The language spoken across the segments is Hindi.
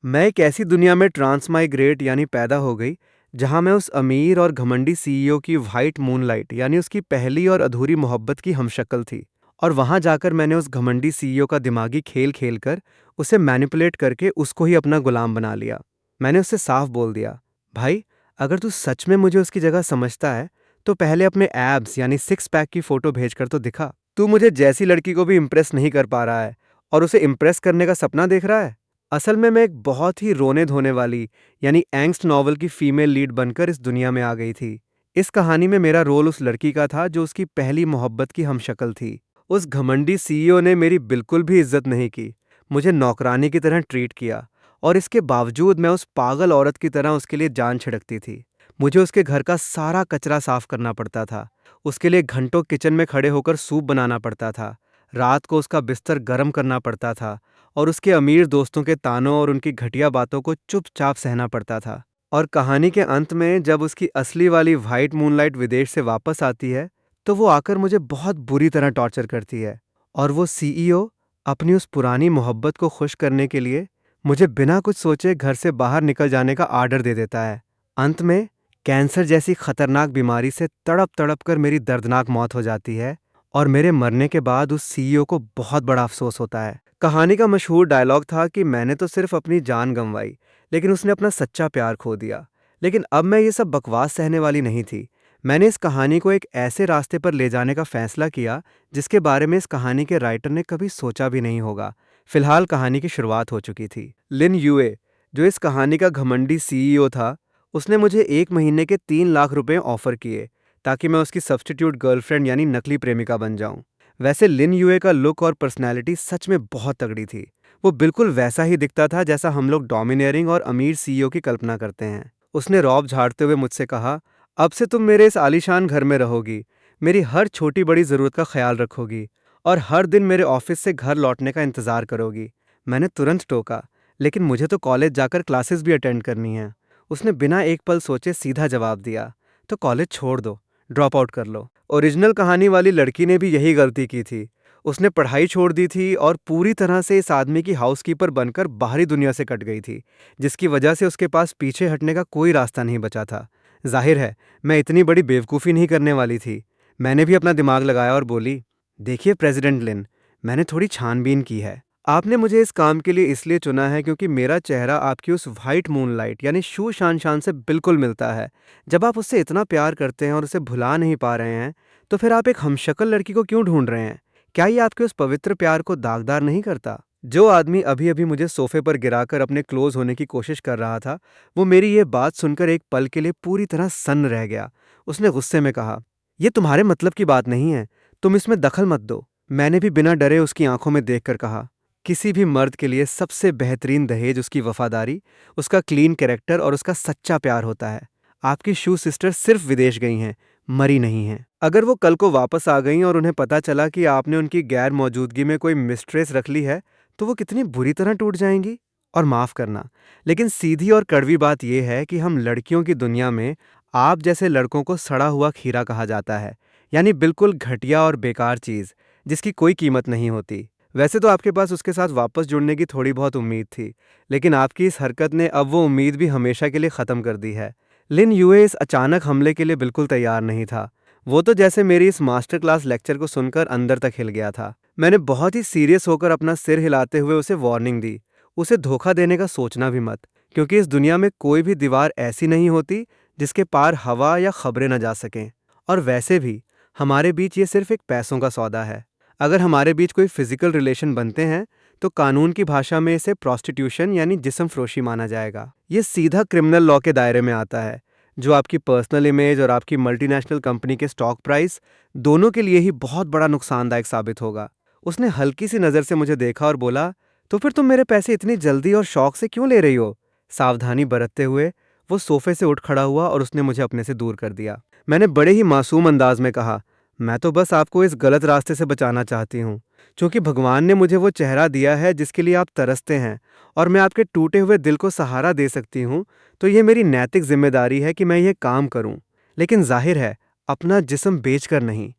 मैं एक ऐसी दुनिया में ट्रांसमाइग्रेट यानी पैदा हो गई जहां मैं उस अमीर और घमंडी सीईओ की वाइट मूनलाइट यानी उसकी पहली और अधूरी मोहब्बत की हमशक्ल थी। और वहां जाकर मैंने उस घमंडी सीईओ का दिमागी खेल खेल कर उसे मैनिपुलेट करके उसको ही अपना गुलाम बना लिया। मैंने उससे साफ बोल दिया, भाई, अगर तू सच में मुझे उसकी जगह समझता है तो पहले अपने एब्स यानी सिक्स पैक की फोटो भेजकर तो दिखा। तू मुझे जैसी लड़की को भी इम्प्रेस नहीं कर पा रहा है और उसे इम्प्रेस करने का सपना देख रहा है। असल में मैं एक बहुत ही रोने धोने वाली यानी एंग्स्ट नॉवल की फीमेल लीड बनकर इस दुनिया में आ गई थी। इस कहानी में मेरा रोल उस लड़की का था जो उसकी पहली मोहब्बत की हमशक्ल थी। उस घमंडी सीईओ ने मेरी बिल्कुल भी इज्जत नहीं की, मुझे नौकरानी की तरह ट्रीट किया, और इसके बावजूद मैं उस पागल औरत की तरह उसके लिए जान छिड़कती थी। मुझे उसके घर का सारा कचरा साफ करना पड़ता था, उसके लिए घंटों किचन में खड़े होकर सूप बनाना पड़ता था, रात को उसका बिस्तर गर्म करना पड़ता था, और उसके अमीर दोस्तों के तानों और उनकी घटिया बातों को चुपचाप सहना पड़ता था। और कहानी के अंत में जब उसकी असली वाली वाइट मूनलाइट विदेश से वापस आती है तो वो आकर मुझे बहुत बुरी तरह टॉर्चर करती है। और वो सीईओ अपनी उस पुरानी मोहब्बत को खुश करने के लिए मुझे बिना कुछ सोचे घर से बाहर निकल जाने का आर्डर दे देता है। अंत में कैंसर जैसी खतरनाक बीमारी से तड़प तड़प कर मेरी दर्दनाक मौत हो जाती है, और मेरे मरने के बाद उस सीईओ को बहुत बड़ा अफसोस होता है। कहानी का मशहूर डायलॉग था कि मैंने तो सिर्फ अपनी जान गंवाई, लेकिन उसने अपना सच्चा प्यार खो दिया। लेकिन अब मैं ये सब बकवास सहने वाली नहीं थी। मैंने इस कहानी को एक ऐसे रास्ते पर ले जाने का फैसला किया जिसके बारे में इस कहानी के राइटर ने कभी सोचा भी नहीं होगा। फिलहाल कहानी की शुरुआत हो चुकी थी। लिन यूए, जो इस कहानी का घमंडी सीईओ था, उसने मुझे 1 महीने के 3 लाख रुपए ऑफर किए ताकि मैं उसकी सब्स्टिट्यूट गर्लफ्रेंड यानी नकली प्रेमिका बन जाऊं। वैसे लिन यूए का लुक और पर्सनैलिटी सच में बहुत तगड़ी थी। वो बिल्कुल वैसा ही दिखता था जैसा हम लोग डोमिनेरिंग और अमीर सीईओ की कल्पना करते हैं। उसने रौब झाड़ते हुए मुझसे कहा, अब से तुम मेरे इस आलीशान घर में रहोगी, मेरी हर छोटी बड़ी ज़रूरत का ख्याल रखोगी, और हर दिन मेरे ऑफिस से घर लौटने का इंतज़ार करोगी। मैंने तुरंत टोका, लेकिन मुझे तो कॉलेज जाकर क्लासेस भी अटेंड करनी है। उसने बिना एक पल सोचे सीधा जवाब दिया, तो कॉलेज छोड़ दो, ड्रॉप आउट कर लो। ओरिजिनल कहानी वाली लड़की ने भी यही गलती की थी। उसने पढ़ाई छोड़ दी थी और पूरी तरह से इस आदमी की हाउसकीपर बनकर बाहरी दुनिया से कट गई थी, जिसकी वजह से उसके पास पीछे हटने का कोई रास्ता नहीं बचा था। जाहिर है, मैं इतनी बड़ी बेवकूफ़ी नहीं करने वाली थी। मैंने भी अपना दिमाग लगाया और बोली, देखिए प्रेसिडेंट लिन, मैंने थोड़ी छानबीन की है। आपने मुझे इस काम के लिए इसलिए चुना है क्योंकि मेरा चेहरा आपकी उस वाइट मूनलाइट यानी शू शान शान से बिल्कुल मिलता है। जब आप उससे इतना प्यार करते हैं और उसे भुला नहीं पा रहे हैं, तो फिर आप एक हमशक्ल लड़की को क्यों ढूंढ रहे हैं? क्या ये आपके उस पवित्र प्यार को दागदार नहीं करता? जो आदमी अभी अभी मुझे सोफे पर गिराकर अपने क्लोज होने की कोशिश कर रहा था, वो मेरी ये बात सुनकर एक पल के लिए पूरी तरह सन्न रह गया। उसने गुस्से में कहा, ये तुम्हारे मतलब की बात नहीं है, तुम इसमें दखल मत दो। मैंने भी बिना डरे उसकी आंखों में देखकर कहा, किसी भी मर्द के लिए सबसे बेहतरीन दहेज उसकी वफादारी, उसका क्लीन कैरेक्टर और उसका सच्चा प्यार होता है। आपकी शू सिस्टर सिर्फ विदेश गई हैं, मरी नहीं हैं। अगर वो कल को वापस आ गईं और उन्हें पता चला कि आपने उनकी गैर मौजूदगी में कोई मिस्ट्रेस रख ली है, तो वो कितनी बुरी तरह टूट जाएंगी। और माफ़ करना, लेकिन सीधी और कड़वी बात यह है कि हम लड़कियों की दुनिया में आप जैसे लड़कों को सड़ा हुआ खीरा कहा जाता है, यानी बिल्कुल घटिया और बेकार चीज़ जिसकी कोई कीमत नहीं होती। वैसे तो आपके पास उसके साथ वापस जुड़ने की थोड़ी बहुत उम्मीद थी, लेकिन आपकी इस हरकत ने अब वो उम्मीद भी हमेशा के लिए ख़त्म कर दी है। लिन यूए इस अचानक हमले के लिए बिल्कुल तैयार नहीं था। वो तो जैसे मेरी इस मास्टर क्लास लेक्चर को सुनकर अंदर तक हिल गया था। मैंने बहुत ही सीरियस होकर अपना सिर हिलाते हुए उसे वार्निंग दी, उसे धोखा देने का सोचना भी मत, क्योंकि इस दुनिया में कोई भी दीवार ऐसी नहीं होती जिसके पार हवा या खबरें न जा सकें। और वैसे भी हमारे बीच ये सिर्फ एक पैसों का सौदा है। अगर हमारे बीच कोई फिजिकल रिलेशन बनते हैं तो कानून की भाषा में इसे प्रोस्टिट्यूशन यानी जिस्म फरोशी माना जाएगा। ये सीधा क्रिमिनल लॉ के दायरे में आता है, जो आपकी पर्सनल इमेज और आपकी मल्टीनेशनल कंपनी के स्टॉक प्राइस दोनों के लिए ही बहुत बड़ा नुकसानदायक साबित होगा। उसने हल्की सी नज़र से मुझे देखा और बोला, तो फिर तुम मेरे पैसे इतनी जल्दी और शौक से क्यों ले रही हो? सावधानी बरतते हुए वो सोफे से उठ खड़ा हुआ और उसने मुझे अपने से दूर कर दिया। मैंने बड़े ही मासूम अंदाज में कहा, मैं तो बस आपको इस गलत रास्ते से बचाना चाहती हूँ, क्योंकि भगवान ने मुझे वो चेहरा दिया है जिसके लिए आप तरसते हैं, और मैं आपके टूटे हुए दिल को सहारा दे सकती हूँ, तो ये मेरी नैतिक जिम्मेदारी है कि मैं ये काम करूँ, लेकिन जाहिर है अपना जिस्म बेचकर नहीं।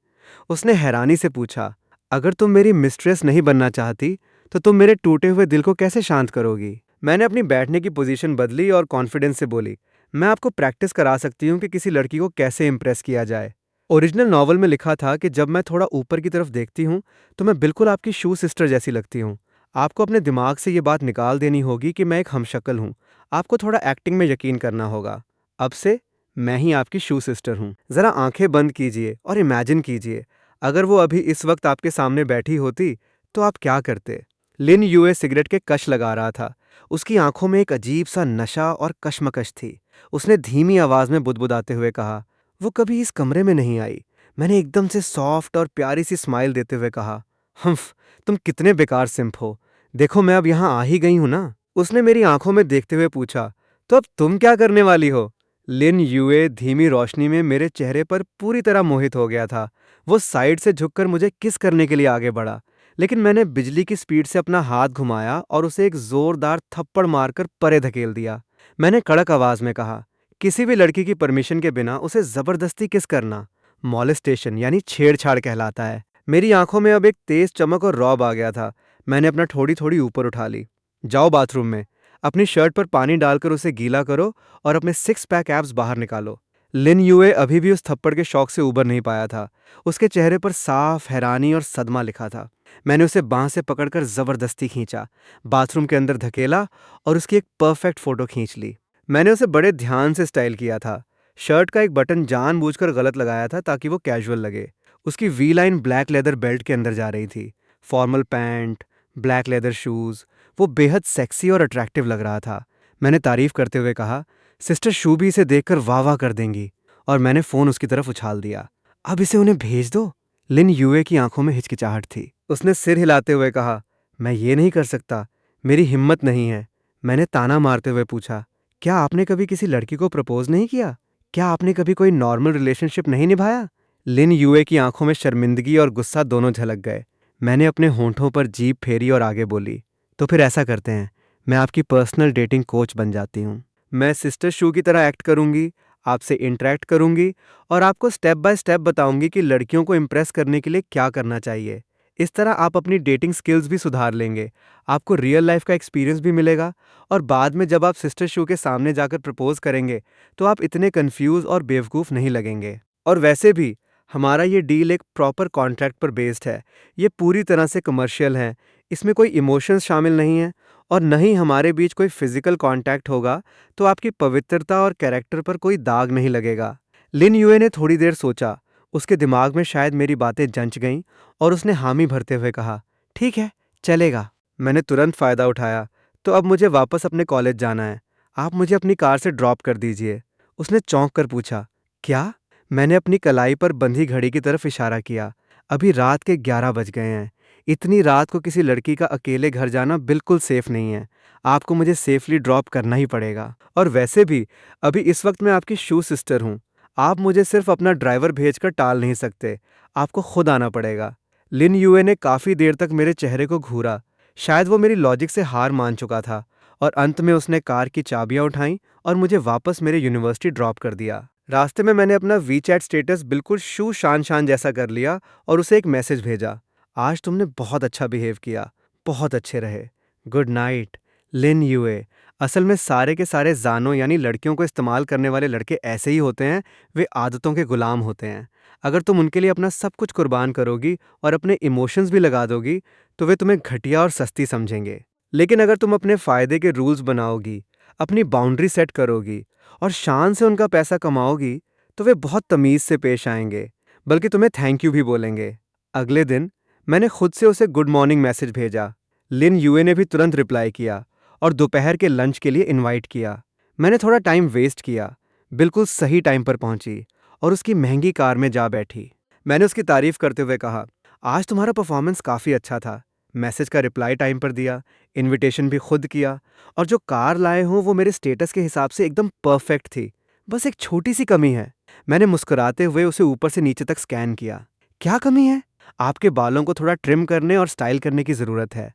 उसने हैरानी से पूछा, अगर तुम मेरी मिस्ट्रेस नहीं बनना चाहती तो तुम मेरे टूटे हुए दिल को कैसे शांत करोगी? मैंने अपनी बैठने की पोजीशन बदली और कॉन्फिडेंस से बोली, मैं आपको प्रैक्टिस करा सकती हूँ कि किसी लड़की को कैसे इम्प्रेस किया जाए। ओरिजिनल नॉवल में लिखा था कि जब मैं थोड़ा ऊपर की तरफ देखती हूँ तो मैं बिल्कुल आपकी शू सिस्टर जैसी लगती हूँ। आपको अपने दिमाग से ये बात निकाल देनी होगी कि मैं एक हमशक्ल हूँ। आपको थोड़ा एक्टिंग में यकीन करना होगा। अब से मैं ही आपकी शू सिस्टर हूँ। ज़रा आंखें बंद कीजिए और इमेजिन कीजिए, अगर वो अभी इस वक्त आपके सामने बैठी होती तो आप क्या करते। लिन यूए सिगरेट के कश लगा रहा था। उसकी आंखों में एक अजीब सा नशा और कशमकश थी। उसने धीमी आवाज में बुदबुदाते हुए कहा, वो कभी इस कमरे में नहीं आई। मैंने एकदम से सॉफ्ट और प्यारी सी स्माइल देते हुए कहा, हम्फ, तुम कितने बेकार सिंप हो। देखो मैं अब यहाँ आ ही गई हूं ना। उसने मेरी आंखों में देखते हुए पूछा, तो अब तुम क्या करने वाली हो। लिन यूए धीमी रोशनी में मेरे चेहरे पर पूरी तरह मोहित हो गया था। वो साइड से झुककर मुझे किस करने के लिए आगे बढ़ा, लेकिन मैंने बिजली की स्पीड से अपना हाथ घुमाया और उसे एक जोरदार थप्पड़ मारकर परे धकेल दिया। मैंने कड़क आवाज में कहा, किसी भी लड़की की परमिशन के बिना उसे जबरदस्ती किस करना मॉलेस्टेशन यानी छेड़छाड़ कहलाता है। मेरी आंखों में अब एक तेज चमक और रौब आ गया था। मैंने अपना थोड़ी थोड़ी ऊपर उठा ली। जाओ बाथरूम में, अपनी शर्ट पर पानी डालकर उसे गीला करो और अपने सिक्स पैक एब्स बाहर निकालो। लिन यूए अभी भी उस थप्पड़ के शौक से उबर नहीं पाया था। उसके चेहरे पर साफ हैरानी और सदमा लिखा था। मैंने उसे बांह से पकड़कर जबरदस्ती खींचा, बाथरूम के अंदर धकेला और उसकी एक परफेक्ट फोटो खींच ली। मैंने उसे बड़े ध्यान से स्टाइल किया था। शर्ट का एक बटन जानबूझकर गलत लगाया था ताकि वो कैजुअल लगे। उसकी V line black leather belt के अंदर जा रही थी। Formal pant, black leather shoes, वो बेहद सेक्सी और अट्रैक्टिव लग रहा था। मैंने तारीफ करते हुए कहा, सिस्टर शू भी इसे देखकर वाह वाह कर देंगी। और मैंने फोन उसकी तरफ उछाल दिया। अब इसे उन्हें भेज दो। लिन यूए की आंखों में हिचकिचाहट थी। उसने सिर हिलाते हुए कहा, मैं ये नहीं कर सकता, मेरी हिम्मत नहीं है। मैंने ताना मारते हुए पूछा, क्या आपने कभी किसी लड़की को प्रपोज नहीं किया? क्या आपने कभी कोई नॉर्मल रिलेशनशिप नहीं निभाया? लिन यूए की आंखों में शर्मिंदगी और गुस्सा दोनों झलक गए। मैंने अपने होंठों पर जीभ फेरी और आगे बोली, तो फिर ऐसा करते हैं, मैं आपकी पर्सनल डेटिंग कोच बन जाती हूँ। मैं सिस्टर शू की तरह एक्ट करूंगी, आपसे इंटरेक्ट करूंगी और आपको स्टेप बाय स्टेप बताऊंगी कि लड़कियों को इम्प्रेस करने के लिए क्या करना चाहिए। इस तरह आप अपनी डेटिंग स्किल्स भी सुधार लेंगे, आपको रियल लाइफ का एक्सपीरियंस भी मिलेगा और बाद में जब आप सिस्टर शू के सामने जाकर प्रपोज करेंगे तो आप इतने कंफ्यूज और बेवकूफ़ नहीं लगेंगे। और वैसे भी हमारा ये डील एक प्रॉपर कॉन्ट्रैक्ट पर बेस्ड है। ये पूरी तरह से कमर्शियल है। इसमें कोई इमोशंस शामिल नहीं है और न ही हमारे बीच कोई फिजिकल कांटेक्ट होगा, तो आपकी पवित्रता और कैरेक्टर पर कोई दाग नहीं लगेगा। लिन यूए ने थोड़ी देर सोचा। उसके दिमाग में शायद मेरी बातें जंच गईं और उसने हामी भरते हुए कहा, ठीक है, चलेगा। मैंने तुरंत फ़ायदा उठाया, तो अब मुझे वापस अपने कॉलेज जाना है। आप मुझे अपनी कार से ड्रॉप कर दीजिए। उसने चौंक कर पूछा, क्या? मैंने अपनी कलाई पर बंधी घड़ी की तरफ इशारा किया। अभी रात के 11 बज गए हैं। इतनी रात को किसी लड़की का अकेले घर जाना बिल्कुल सेफ नहीं है। आपको मुझे सेफली ड्रॉप करना ही पड़ेगा। और वैसे भी अभी इस वक्त मैं आपकी शू सिस्टर हूँ। आप मुझे सिर्फ अपना ड्राइवर भेजकर टाल नहीं सकते, आपको खुद आना पड़ेगा। लिन यूए ने काफ़ी देर तक मेरे चेहरे को घूरा। शायद वो मेरी लॉजिक से हार मान चुका था और अंत में उसने कार की चाबियां उठाईं और मुझे वापस मेरे यूनिवर्सिटी ड्रॉप कर दिया। रास्ते में मैंने अपना वीचैट स्टेटस बिल्कुल शू शान शान जैसा कर लिया और उसे एक मैसेज भेजा, आज तुमने बहुत अच्छा बिहेव किया, बहुत अच्छे रहे, गुड नाइट। लिन यूए। असल में सारे के सारे जानों यानी लड़कियों को इस्तेमाल करने वाले लड़के ऐसे ही होते हैं। वे आदतों के गुलाम होते हैं। अगर तुम उनके लिए अपना सब कुछ कुर्बान करोगी और अपने इमोशंस भी लगा दोगी तो वे तुम्हें घटिया और सस्ती समझेंगे। लेकिन अगर तुम अपने फ़ायदे के रूल्स बनाओगी, अपनी बाउंड्री सेट करोगी और शान से उनका पैसा कमाओगी तो वे बहुत तमीज़ से पेश आएंगे, बल्कि तुम्हें थैंक यू भी बोलेंगे। अगले दिन मैंने खुद से उसे गुड मॉर्निंग मैसेज भेजा। लिन यूए ने भी तुरंत रिप्लाई किया और दोपहर के लंच के लिए इनवाइट किया। मैंने थोड़ा टाइम वेस्ट किया, बिल्कुल सही टाइम पर पहुंची और उसकी महंगी कार में जा बैठी। मैंने उसकी तारीफ करते हुए कहा, आज तुम्हारा परफॉर्मेंस काफ़ी अच्छा था। मैसेज का रिप्लाई टाइम पर दिया, इनविटेशन भी खुद किया और जो कार लाए हों वो मेरे स्टेटस के हिसाब से एकदम परफेक्ट थी। बस एक छोटी सी कमी है। मैंने मुस्कुराते हुए उसे ऊपर से नीचे तक स्कैन किया। क्या कमी है? आपके बालों को थोड़ा ट्रिम करने और स्टाइल करने की ज़रूरत है।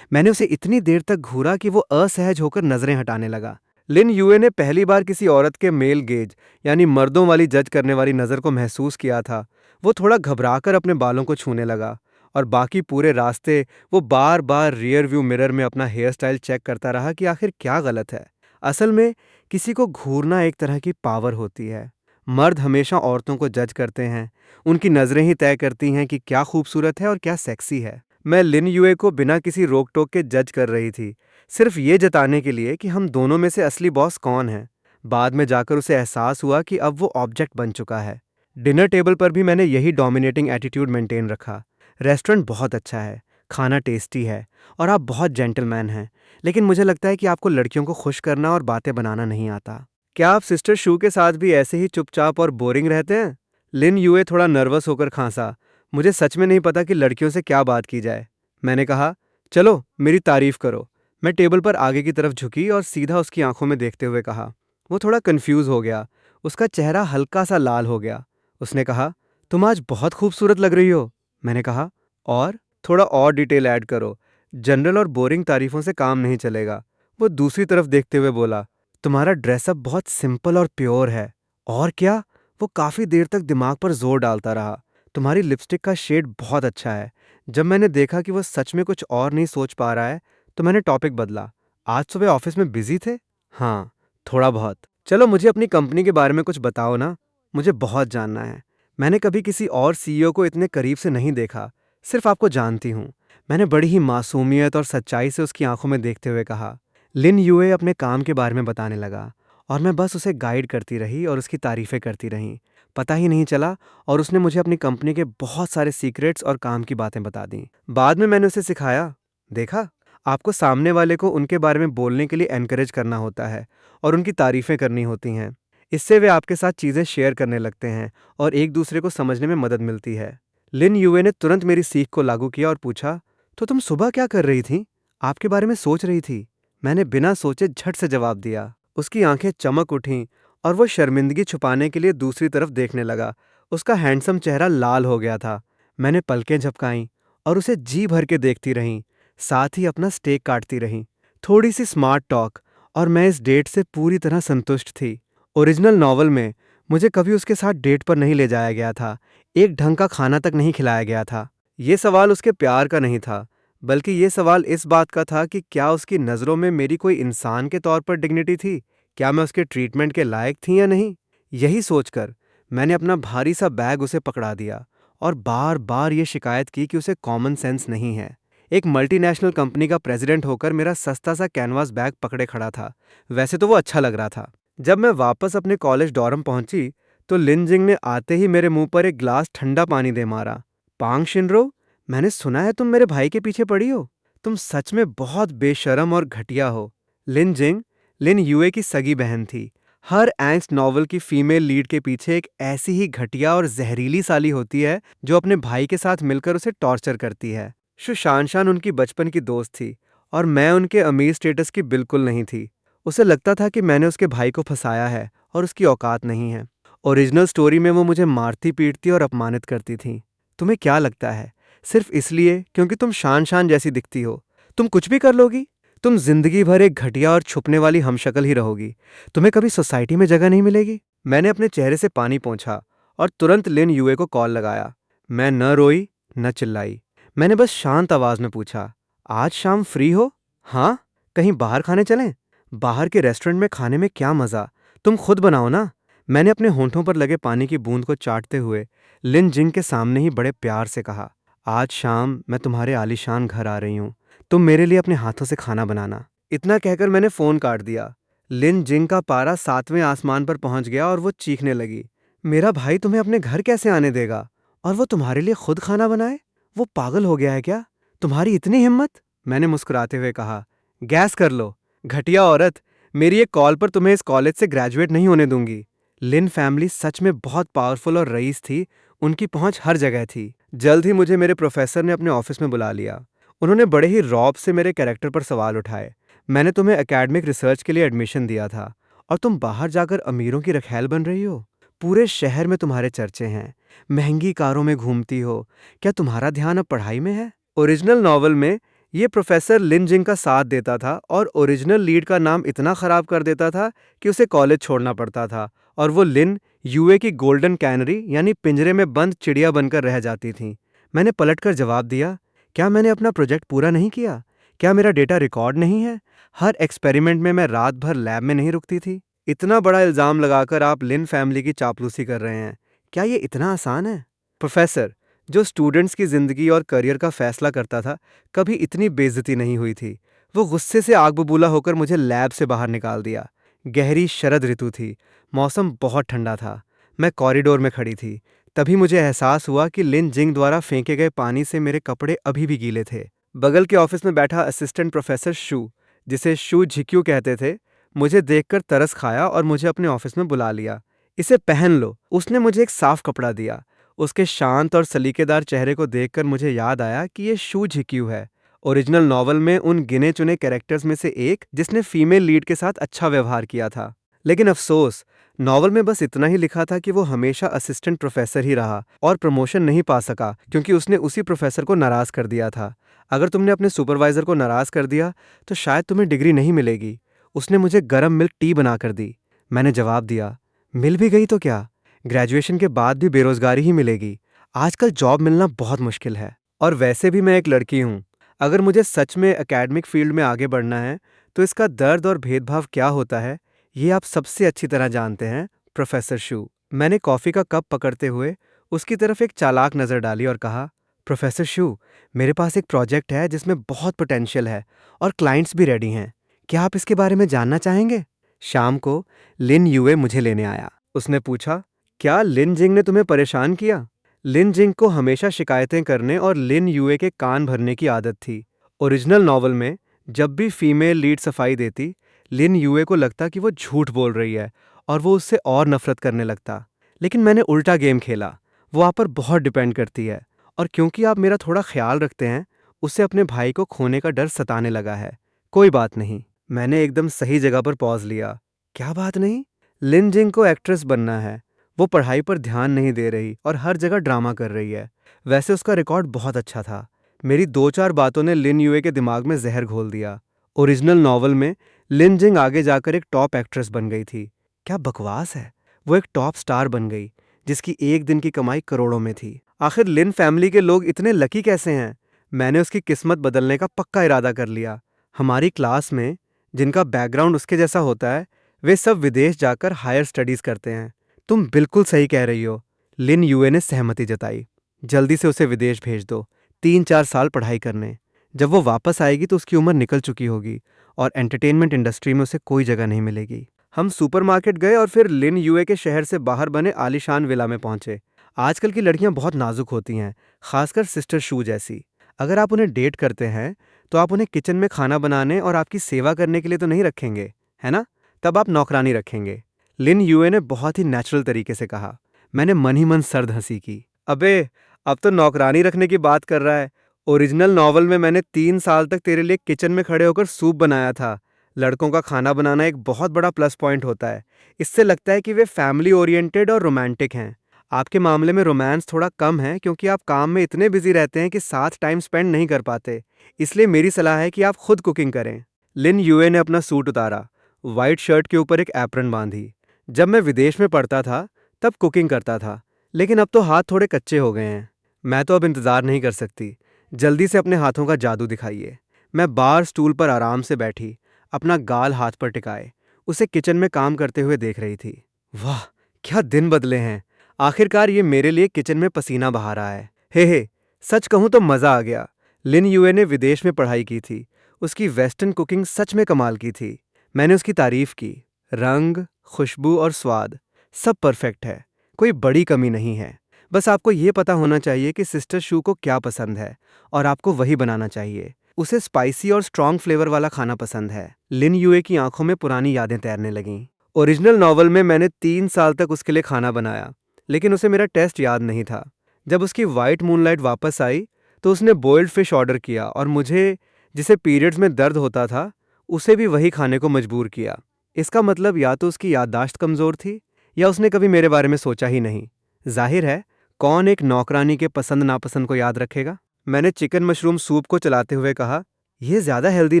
मैंने उसे इतनी देर तक घूरा कि वो असहज होकर नजरें हटाने लगा। लिन यूए ने पहली बार किसी औरत के मेल गेज यानी मर्दों वाली जज करने वाली नज़र को महसूस किया था। वो थोड़ा घबराकर अपने बालों को छूने लगा और बाकी पूरे रास्ते वो बार बार रियर व्यू मिरर में अपना हेयर स्टाइल चेक करता रहा कि आखिर क्या गलत है। असल में किसी को घूरना एक तरह की पावर होती है। मर्द हमेशा औरतों को जज करते हैं, उनकी नज़रें ही तय करती हैं कि क्या खूबसूरत है और क्या सेक्सी है। मैं लिन यूए को बिना किसी रोक टोक के जज कर रही थी, सिर्फ ये जताने के लिए कि हम दोनों में से असली बॉस कौन है। बाद में जाकर उसे एहसास हुआ कि अब वो ऑब्जेक्ट बन चुका है। डिनर टेबल पर भी मैंने यही डोमिनेटिंग एटीट्यूड मेंटेन रखा। रेस्टोरेंट बहुत अच्छा है, खाना टेस्टी है और आप बहुत जेंटलमैन हैं, लेकिन मुझे लगता है कि आपको लड़कियों को खुश करना और बातें बनाना नहीं आता। क्या आप सिस्टर शू के साथ भी ऐसे ही चुपचाप और बोरिंग रहते हैं? लिन यूए थोड़ा नर्वस होकर खांसा। मुझे सच में नहीं पता कि लड़कियों से क्या बात की जाए। मैंने कहा, चलो मेरी तारीफ करो। मैं टेबल पर आगे की तरफ झुकी और सीधा उसकी आंखों में देखते हुए कहा। वो थोड़ा कंफ्यूज हो गया, उसका चेहरा हल्का सा लाल हो गया। उसने कहा, तुम आज बहुत खूबसूरत लग रही हो। मैंने कहा, और थोड़ा और डिटेल ऐड करो, जनरल और बोरिंग तारीफों से काम नहीं चलेगा। वो दूसरी तरफ देखते हुए बोला, तुम्हारा ड्रेसअप बहुत सिंपल और प्योर है। और क्या? वो काफ़ी देर तक दिमाग पर जोर डालता रहा। तुम्हारी लिपस्टिक का शेड बहुत अच्छा है। जब मैंने देखा कि वो सच में कुछ और नहीं सोच पा रहा है, तो मैंने टॉपिक बदला। आज सुबह ऑफिस में बिजी थे? हाँ, थोड़ा बहुत। चलो मुझे अपनी कंपनी के बारे में कुछ बताओ ना, मुझे बहुत जानना है। मैंने कभी किसी और सीईओ को इतने करीब से नहीं देखा, सिर्फ आपको जानती हूँ। मैंने बड़ी ही मासूमियत और सच्चाई से उसकी आंखों में देखते हुए कहा। लिन यूए अपने काम के बारे में बताने लगा और मैं बस उसे गाइड करती रही और उसकी तारीफें करती रही। पता ही नहीं चला और उसने मुझे अपनी कंपनी के बहुत सारे सीक्रेट्स और काम की बातें बता दी। बाद में मैंने उसे सिखाया, देखा, आपको सामने वाले को उनके बारे में बोलने के लिए एनकरेज करना होता है और उनकी तारीफें करनी होती हैं। इससे वे आपके साथ चीज़ें शेयर करने लगते हैं और एक दूसरे को समझने में मदद मिलती है। लिन यूए ने तुरंत मेरी सीख को लागू किया और पूछा, तो तुम सुबह क्या कर रही थी? आपके बारे में सोच रही थी। मैंने बिना सोचे झट से जवाब दिया। उसकी आंखें चमक उठीं और वो शर्मिंदगी छुपाने के लिए दूसरी तरफ देखने लगा। उसका हैंडसम चेहरा लाल हो गया था। मैंने पलकें झपकाईं और उसे जी भर के देखती रहीं, साथ ही अपना स्टेक काटती रहीं। थोड़ी सी स्मार्ट टॉक और मैं इस डेट से पूरी तरह संतुष्ट थी। ओरिजिनल नॉवल में मुझे कभी उसके साथ डेट पर नहीं ले जाया गया था, एक ढंग का खाना तक नहीं खिलाया गया था। ये सवाल उसके प्यार का नहीं था, बल्कि ये सवाल इस बात का था कि क्या उसकी नज़रों में मेरी कोई इंसान के तौर पर डिग्निटी थी, क्या मैं उसके ट्रीटमेंट के लायक थी या नहीं। यही सोचकर मैंने अपना भारी सा बैग उसे पकड़ा दिया और बार बार ये शिकायत की कि उसे कॉमन सेंस नहीं है। एक मल्टीनेशनल कंपनी का प्रेसिडेंट होकर मेरा सस्ता सा कैनवास बैग पकड़े खड़ा था। वैसे तो वो अच्छा लग रहा था। जब मैं वापस अपने कॉलेज डॉर्म पहुंची तो लिन जिंग ने आते ही मेरे मुंह पर एक गिलास ठंडा पानी दे मारा। पांग शिनरो, मैंने सुना है तुम मेरे भाई के पीछे पड़ी हो। तुम सच में बहुत बेशर्म और घटिया हो। लिन जिंग लिन यूए की सगी बहन थी। हर एंग्स्ट नॉवल की फीमेल लीड के पीछे एक ऐसी ही घटिया और जहरीली साली होती है जो अपने भाई के साथ मिलकर उसे टॉर्चर करती है। शुशानशान उनकी बचपन की दोस्त थी और मैं उनके अमीर स्टेटस की बिल्कुल नहीं थी। उसे लगता था कि मैंने उसके भाई को फंसाया है और उसकी औकात नहीं है। ओरिजिनल स्टोरी में वो मुझे मारती पीटती और अपमानित करती थी। तुम्हें क्या लगता है सिर्फ इसलिए क्योंकि तुम शान शान जैसी दिखती हो तुम कुछ भी कर लोगी? तुम जिंदगी भर एक घटिया और छुपने वाली हमशक्ल ही रहोगी। तुम्हें कभी सोसाइटी में जगह नहीं मिलेगी। मैंने अपने चेहरे से पानी पोंछा और तुरंत लिन यूए को कॉल लगाया। मैं न रोई न चिल्लाई। मैंने बस शांत आवाज में पूछा, आज शाम फ्री हो? हाँ। कहीं बाहर खाने चलें? बाहर के रेस्टोरेंट में खाने में क्या मजा, तुम खुद बनाओ ना। मैंने अपने होंठों पर लगे पानी की बूंद को चाटते हुए लिन जिंग के सामने ही बड़े प्यार से कहा, आज शाम मैं तुम्हारे आलीशान घर आ रही हूँ, तुम मेरे लिए अपने हाथों से खाना बनाना। इतना कहकर मैंने फोन काट दिया। लिन जिंग का पारा 7वें आसमान पर पहुंच गया और वो चीखने लगी, मेरा भाई तुम्हें अपने घर कैसे आने देगा और वो तुम्हारे लिए खुद खाना बनाए? वो पागल हो गया है क्या? तुम्हारी इतनी हिम्मत? मैंने मुस्कुराते हुए कहा, गैस कर लो घटिया औरत, मेरी एक कॉल पर तुम्हें इस कॉलेज से ग्रेजुएट नहीं होने दूंगी। लिन फैमिली सच में बहुत पावरफुल और रईस थी, उनकी पहुंच हर जगह थी। जल्द ही मुझे मेरे प्रोफेसर ने अपने ऑफिस में बुला लिया। उन्होंने बड़े ही रौब से मेरे कैरेक्टर पर सवाल उठाए। मैंने तुम्हें एकेडमिक रिसर्च के लिए एडमिशन दिया था और तुम बाहर जाकर अमीरों की रखैल बन रही हो। पूरे शहर में तुम्हारे चर्चे हैं, महंगी कारों में घूमती हो। क्या तुम्हारा ध्यान अब पढ़ाई में है? ओरिजिनल नॉवल में ये प्रोफेसर लिन जिंग का साथ देता था और ओरिजिनल लीड का नाम इतना खराब कर देता था कि उसे कॉलेज छोड़ना पड़ता था और वो लिन यूए की गोल्डन कैनरी यानी पिंजरे में बंद चिड़िया बनकर रह जाती थी। मैंने पलटकर जवाब दिया, क्या मैंने अपना प्रोजेक्ट पूरा नहीं किया? क्या मेरा डेटा रिकॉर्ड नहीं है? हर एक्सपेरिमेंट में मैं रात भर लैब में नहीं रुकती थी। इतना बड़ा इल्ज़ाम लगाकर आप लिन फैमिली की चापलूसी कर रहे हैं। क्या ये इतना आसान है? प्रोफेसर, जो स्टूडेंट्स की ज़िंदगी और करियर का फैसला करता था, कभी इतनी बेइज्जती नहीं हुई थी। वो गुस्से से आग बबूला होकर मुझे लैब से बाहर निकाल दिया। गहरी शरद ऋतु थी। मौसम बहुत ठंडा था। मैं कॉरिडोर में खड़ी थी। तभी मुझे एहसास हुआ कि लिन जिंग द्वारा फेंके गए पानी से मेरे कपड़े अभी भी गीले थे। बगल के ऑफिस में बैठा असिस्टेंट प्रोफेसर शू, जिसे शू झिक्यू कहते थे, मुझे देखकर तरस खाया और मुझे अपने ऑफिस में बुला लिया। इसे पहन लो, उसने मुझे एक साफ कपड़ा दिया। उसके शांत और सलीकेदार चेहरे को देखकर मुझे याद आया कि ये शू झिक्यू है, ओरिजिनल नॉवल में उन गिने चुने कैरेक्टर्स में से एक जिसने फीमेल लीड के साथ अच्छा व्यवहार किया था। लेकिन अफसोस, नॉवल में बस इतना ही लिखा था कि वो हमेशा असिस्टेंट प्रोफेसर ही रहा और प्रमोशन नहीं पा सका क्योंकि उसने उसी प्रोफेसर को नाराज कर दिया था। अगर तुमने अपने सुपरवाइजर को नाराज कर दिया तो शायद तुम्हें डिग्री नहीं मिलेगी। उसने मुझे गरम मिल्क टी बनाकर दी। मैंने जवाब दिया, मिल भी गई तो क्या? ग्रेजुएशन के बाद भी बेरोजगारी ही मिलेगी। आजकल जॉब मिलना बहुत मुश्किल है। और वैसे भी मैं एक लड़की हूँ। अगर मुझे सच में एकेडमिक फील्ड में आगे बढ़ना है तो इसका दर्द और भेदभाव क्या होता है, ये आप सबसे अच्छी तरह जानते हैं, प्रोफेसर शू। मैंने कॉफ़ी का कप पकड़ते हुए उसकी तरफ एक चालाक नज़र डाली और कहा, प्रोफेसर शू, मेरे पास एक प्रोजेक्ट है जिसमें बहुत पोटेंशियल है और क्लाइंट्स भी रेडी हैं। क्या आप इसके बारे में जानना चाहेंगे? शाम को लिन यूए मुझे लेने आया। उसने पूछा, क्या लिन जिंग ने तुम्हें परेशान किया? लिन जिंग को हमेशा शिकायतें करने और लिन यूए के कान भरने की आदत थी। ओरिजिनल नॉवल में जब भी फीमेल लीड सफाई देती, लिन यूए को लगता कि वो झूठ बोल रही है और वो उससे और नफरत करने लगता। लेकिन मैंने उल्टा गेम खेला। वो आप पर बहुत डिपेंड करती है और क्योंकि आप मेरा थोड़ा ख्याल रखते हैं, उसे अपने भाई को खोने का डर सताने लगा है। कोई बात नहीं। मैंने एकदम सही जगह पर पॉज लिया। क्या बात नहीं? लिन जिंग को एक्ट्रेस बनना है। वो पढ़ाई पर ध्यान नहीं दे रही और हर जगह ड्रामा कर रही है। वैसे उसका रिकॉर्ड बहुत अच्छा था। मेरी दो चार बातों ने लिन यूए के दिमाग में जहर घोल दिया। ओरिजिनल नॉवल में लिन जिंग आगे जाकर एक टॉप एक्ट्रेस बन गई थी। क्या बकवास है। वो एक टॉप स्टार बन गई जिसकी एक दिन की कमाई करोड़ों में थी। आखिर लिन फैमिली के लोग इतने लकी कैसे हैं? मैंने उसकी किस्मत बदलने का पक्का इरादा कर लिया। हमारी क्लास में जिनका बैकग्राउंड उसके जैसा होता है, वे सब विदेश जाकर हायर स्टडीज करते हैं। तुम बिल्कुल सही कह रही हो। लिन यूए ने सहमति जताई। जल्दी से उसे विदेश भेज दो, 3-4 साल पढ़ाई करने। जब वो वापस आएगी तो उसकी उम्र निकल चुकी होगी और एंटरटेनमेंट इंडस्ट्री में उसे कोई जगह नहीं मिलेगी। हम सुपरमार्केट गए और फिर लिन यूए के शहर से बाहर बने आलीशान विला में पहुंचे। आजकल की लड़कियां बहुत नाजुक होती हैं, खासकर सिस्टर शू जैसी। अगर आप उन्हें डेट करते हैं तो आप उन्हें किचन में खाना बनाने और आपकी सेवा करने के लिए तो नहीं रखेंगे, है ना? तब आप नौकरानी रखेंगे। लिन यूए ने बहुत ही नेचुरल तरीके से कहा। मैंने मन ही मन सर्द हंसी की। अबे, अब तो नौकरानी रखने की बात कर रहा है। ओरिजिनल नॉवल में मैंने 3 साल तक तेरे लिए किचन में खड़े होकर सूप बनाया था। लड़कों का खाना बनाना एक बहुत बड़ा प्लस पॉइंट होता है। इससे लगता है कि वे फैमिली ओरिएंटेड और रोमांटिक हैं। आपके मामले में रोमांस थोड़ा कम है क्योंकि आप काम में इतने बिजी रहते हैं कि साथ टाइम स्पेंड नहीं कर पाते। इसलिए मेरी सलाह है कि आप खुद कुकिंग करें। लिन यूए ने अपना सूट उतारा, वाइट शर्ट के ऊपर एक एप्रन बांधी। जब मैं विदेश में पढ़ता था तब कुकिंग करता था, लेकिन अब तो हाथ थोड़े कच्चे हो गए हैं। मैं तो अब इंतज़ार नहीं कर सकती। जल्दी से अपने हाथों का जादू दिखाइए। मैं बार स्टूल पर आराम से बैठी, अपना गाल हाथ पर टिकाए, उसे किचन में काम करते हुए देख रही थी। वाह, क्या दिन बदले हैं। आखिरकार ये मेरे लिए किचन में पसीना बहा रहा है। हे, सच कहूँ तो मज़ा आ गया। लिन यूए ने विदेश में पढ़ाई की थी। उसकी वेस्टर्न कुकिंग सच में कमाल की थी। मैंने उसकी तारीफ की। रंग, खुशबू और स्वाद सब परफेक्ट है। कोई बड़ी कमी नहीं है। बस आपको ये पता होना चाहिए कि सिस्टर शू को क्या पसंद है और आपको वही बनाना चाहिए। उसे स्पाइसी और स्ट्रॉन्ग फ्लेवर वाला खाना पसंद है। लिन यूए की आंखों में पुरानी यादें तैरने लगीं। ओरिजिनल नॉवल में मैंने 3 साल तक उसके लिए खाना बनाया, लेकिन उसे मेरा टेस्ट याद नहीं था। जब उसकी वाइट मूनलाइट वापस आई तो उसने बॉइल्ड फिश ऑर्डर किया और मुझे, जिसे पीरियड्स में दर्द होता था, उसे भी वही खाने को मजबूर किया। इसका मतलब या तो उसकी याददाश्त कमज़ोर थी या उसने कभी मेरे बारे में सोचा ही नहीं। जाहिर है, कौन एक नौकरानी के पसंद नापसंद को याद रखेगा। मैंने चिकन मशरूम सूप को चलाते हुए कहा, यह ज़्यादा हेल्दी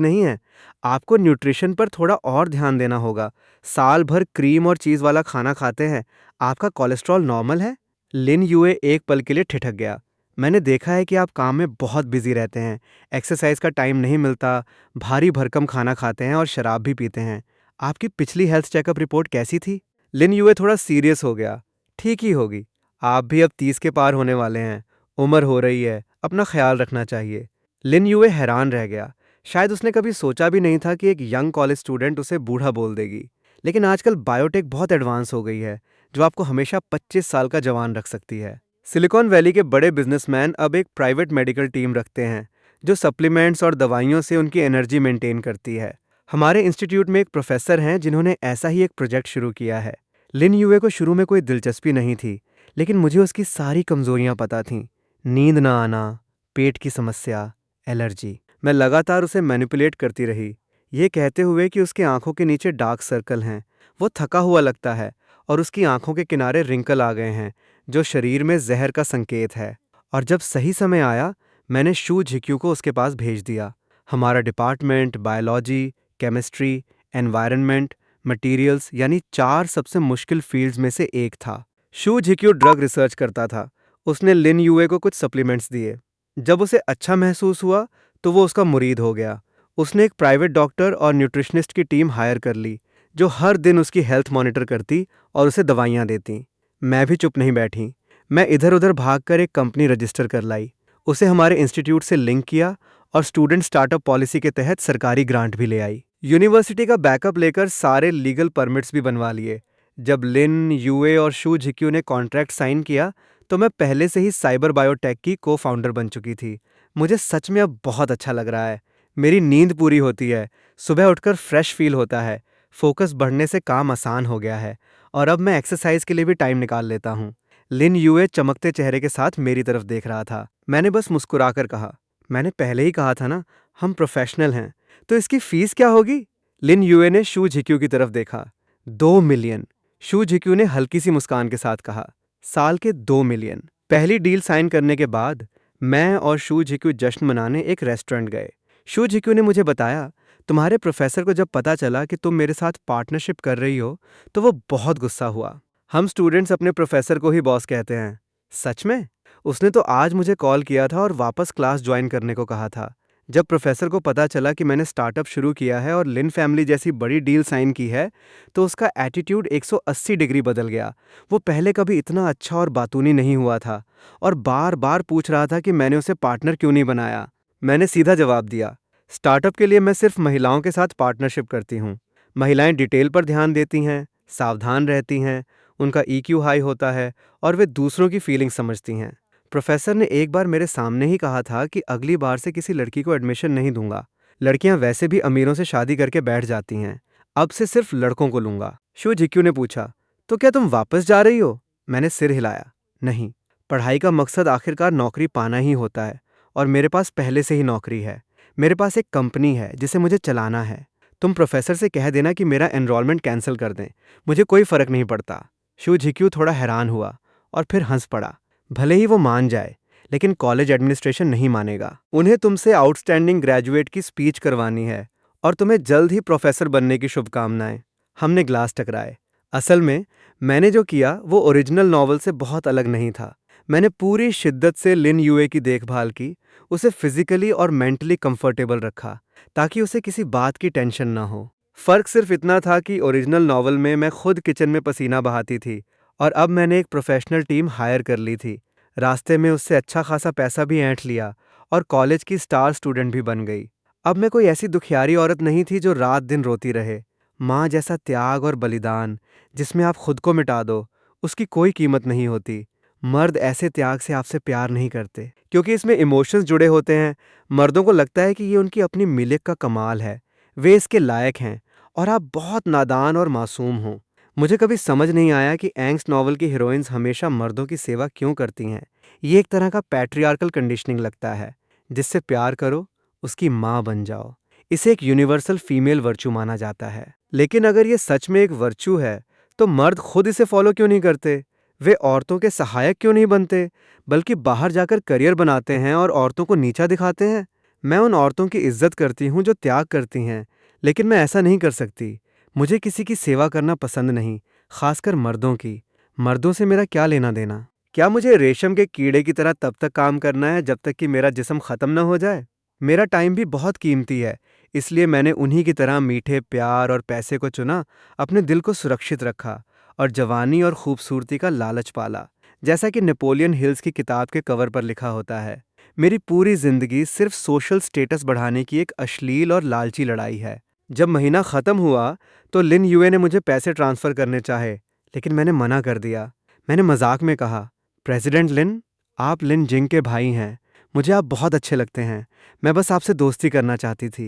नहीं है। आपको न्यूट्रिशन पर थोड़ा और ध्यान देना होगा। साल भर क्रीम और चीज़ वाला खाना खाते हैं। आपका कोलेस्ट्रॉल नॉर्मल है? लिन यूए एक पल के लिए ठिठक गया। मैंने देखा है कि आप काम में बहुत बिजी रहते हैं, एक्सरसाइज का टाइम नहीं मिलता, भारी भरकम खाना खाते हैं और शराब भी पीते हैं। आपकी पिछली हेल्थ चेकअप रिपोर्ट कैसी थी? लिन यूए थोड़ा सीरियस हो गया। ठीक ही होगी। आप भी अब 30 के पार होने वाले हैं। उम्र हो रही है, अपना ख्याल रखना चाहिए। लिन यूए हैरान रह गया। शायद उसने कभी सोचा भी नहीं था कि एक यंग कॉलेज स्टूडेंट उसे बूढ़ा बोल देगी। लेकिन आजकल बायोटेक बहुत एडवांस हो गई है, जो आपको हमेशा 25 साल का जवान रख सकती है। सिलिकॉन वैली के बड़े बिजनेसमैन अब एक प्राइवेट मेडिकल टीम रखते हैं, जो सप्लीमेंट्स और दवाइयों से उनकी एनर्जी मेंटेन करती है। हमारे इंस्टीट्यूट में एक प्रोफेसर हैं जिन्होंने ऐसा ही एक प्रोजेक्ट शुरू किया है। लिन यूए को शुरू में कोई दिलचस्पी नहीं थी, लेकिन मुझे उसकी सारी कमजोरियां पता थीं। नींद ना आना, पेट की समस्या, एलर्जी। मैं लगातार उसे मैनिपुलेट करती रही, ये कहते हुए कि उसकी आंखों के नीचे डार्क सर्कल हैं, वो थका हुआ लगता है और उसकी आंखों के किनारे रिंकल आ गए हैं, जो शरीर में जहर का संकेत है। और जब सही समय आया, मैंने शू झिक्यू को उसके पास भेज दिया। हमारा department biology, chemistry, environment, materials यानी 4 सबसे मुश्किल फील्ड्स में से एक था। शू झिक्यू ड्रग रिसर्च करता था। उसने लिन यूए को कुछ सप्लीमेंट्स दिए। जब उसे अच्छा महसूस हुआ, तो वो उसका मुरीद हो गया। उसने एक प्राइवेट डॉक्टर और न्यूट्रिशनिस्ट की टीम हायर कर ली, जो हर दिन उसकी हेल्थ मॉनिटर करती और उसे दवाइयाँ देती। मैं भी चुप नहीं बैठी। मैं इधर उधर भागकर एक कंपनी रजिस्टर कर लाई, उसे हमारे इंस्टीट्यूट से लिंक किया और स्टूडेंट स्टार्टअप पॉलिसी के तहत सरकारी ग्रांट भी ले आई। यूनिवर्सिटी का बैकअप लेकर सारे लीगल परमिट्स भी बनवा लिए। जब लिन, यूए और शू झिक्यू ने कॉन्ट्रैक्ट साइन किया, तो मैं पहले से ही साइबर बायोटेक की को फाउंडर बन चुकी थी। मुझे सच में अब बहुत अच्छा लग रहा है। मेरी नींद पूरी होती है, सुबह उठकर फ्रेश फील होता है, फोकस बढ़ने से काम आसान हो गया है और अब मैं एक्सरसाइज के लिए भी टाइम निकाल लेता हूँ। लिन यूए चमकते चेहरे के साथ मेरी तरफ देख रहा था। मैंने बस मुस्कुराकर कहा, मैंने पहले ही कहा था ना, हम प्रोफेशनल हैं, तो इसकी फीस क्या होगी? लिन यूए ने शू झिक्यू की तरफ देखा। 2 मिलियन। शू झिक्यू ने हल्की सी मुस्कान के साथ कहा, साल के 2 मिलियन। पहली डील साइन करने के बाद मैं और शू झिक्यू जश्न मनाने एक रेस्टोरेंट गए। शू झिक्यू ने मुझे बताया, तुम्हारे प्रोफेसर को जब पता चला कि तुम मेरे साथ पार्टनरशिप कर रही हो, तो वो बहुत गुस्सा हुआ। हम स्टूडेंट्स अपने प्रोफेसर को ही बॉस कहते हैं। सच में? उसने तो आज मुझे कॉल किया था और वापस क्लास ज्वाइन करने को कहा था। जब प्रोफेसर को पता चला कि मैंने स्टार्टअप शुरू किया है और लिन फैमिली जैसी बड़ी डील साइन की है, तो उसका एटीट्यूड 180 डिग्री बदल गया। वो पहले कभी इतना अच्छा और बातूनी नहीं हुआ था और बार बार पूछ रहा था कि मैंने उसे पार्टनर क्यों नहीं बनाया। मैंने सीधा जवाब दिया, स्टार्टअप के लिए मैं सिर्फ महिलाओं के साथ पार्टनरशिप करती हूँ। महिलाएं डिटेल पर ध्यान देती हैं, सावधान रहती हैं, उनका ईक्यू हाई होता है और वे दूसरों की फीलिंग समझती हैं। प्रोफेसर ने एक बार मेरे सामने ही कहा था कि अगली बार से किसी लड़की को एडमिशन नहीं दूंगा। लड़कियां वैसे भी अमीरों से शादी करके बैठ जाती हैं। अब से सिर्फ लड़कों को लूंगा। शो जिक्यू ने पूछा, तो क्या तुम वापस जा रही हो? मैंने सिर हिलाया, नहीं। पढ़ाई का मकसद आखिरकार नौकरी पाना ही होता है और मेरे पास पहले से ही नौकरी है। मेरे पास एक कंपनी है जिसे मुझे चलाना है। तुम प्रोफेसर से कह देना कि मेरा एनरोलमेंट कैंसिल कर दें, मुझे कोई फर्क नहीं पड़ता। शू झिक्यू थोड़ा हैरान हुआ और फिर हंस पड़ा। भले ही वो मान जाए, लेकिन कॉलेज एडमिनिस्ट्रेशन नहीं मानेगा। उन्हें तुमसे आउटस्टैंडिंग ग्रेजुएट की स्पीच करवानी है और तुम्हें जल्द ही प्रोफेसर बनने की शुभकामनाएं। हमने ग्लास टकराए। असल में मैंने जो किया वो ओरिजिनल नॉवल से बहुत अलग नहीं था। मैंने पूरी शिद्दत से लिन यूए की देखभाल की, उसे फिजिकली और मेंटली कंफर्टेबल रखा ताकि उसे किसी बात की टेंशन ना हो। फर्क सिर्फ इतना था कि ओरिजिनल नॉवल में मैं खुद किचन में पसीना बहाती थी और अब मैंने एक प्रोफेशनल टीम हायर कर ली थी। रास्ते में उससे अच्छा खासा पैसा भी ऐंठ लिया और कॉलेज की स्टार स्टूडेंट भी बन गई। अब मैं कोई ऐसी दुखियारी औरत नहीं थी जो रात दिन रोती रहे। माँ जैसा त्याग और बलिदान, जिसमें आप खुद को मिटा दो, उसकी कोई कीमत नहीं होती। मर्द ऐसे त्याग से आपसे प्यार नहीं करते क्योंकि इसमें इमोशंस जुड़े होते हैं। मर्दों को लगता है कि ये उनकी अपनी मिल्क का कमाल है, वे इसके लायक हैं और आप बहुत नादान और मासूम हो। मुझे कभी समझ नहीं आया कि एंग्स्ट नॉवल की हीरोइंस हमेशा मर्दों की सेवा क्यों करती हैं। ये एक तरह का पैट्रियार्कल कंडीशनिंग लगता है। जिससे प्यार करो, उसकी माँ बन जाओ। इसे एक यूनिवर्सल फीमेल वर्चू माना जाता है। लेकिन अगर ये सच में एक वर्चू है, तो मर्द खुद इसे फॉलो क्यों नहीं करते? वे औरतों के सहायक क्यों नहीं बनते, बल्कि बाहर जाकर करियर बनाते हैं और औरतों को नीचा दिखाते हैं? मैं उन औरतों की इज्जत करती हूँ जो त्याग करती हैं, लेकिन मैं ऐसा नहीं कर सकती। मुझे किसी की सेवा करना पसंद नहीं, खासकर मर्दों की। मर्दों से मेरा क्या लेना देना? क्या मुझे रेशम के कीड़े की तरह तब तक काम करना है जब तक कि मेरा जिस्म ख़त्म न हो जाए? मेरा टाइम भी बहुत कीमती है, इसलिए मैंने उन्हीं की तरह मीठे प्यार और पैसे को चुना, अपने दिल को सुरक्षित रखा और जवानी और खूबसूरती का लालच पाला, जैसा कि नेपोलियन हिल्स की किताब के कवर पर लिखा होता है। मेरी पूरी ज़िंदगी सिर्फ सोशल स्टेटस बढ़ाने की एक अश्लील और लालची लड़ाई है। जब महीना ख़त्म हुआ, तो लिन यूए ने मुझे पैसे ट्रांसफ़र करने चाहे, लेकिन मैंने मना कर दिया। मैंने मजाक में कहा, प्रेसिडेंट लिन, आप लिन जिंग के भाई हैं। मुझे आप बहुत अच्छे लगते हैं। मैं बस आपसे दोस्ती करना चाहती थी।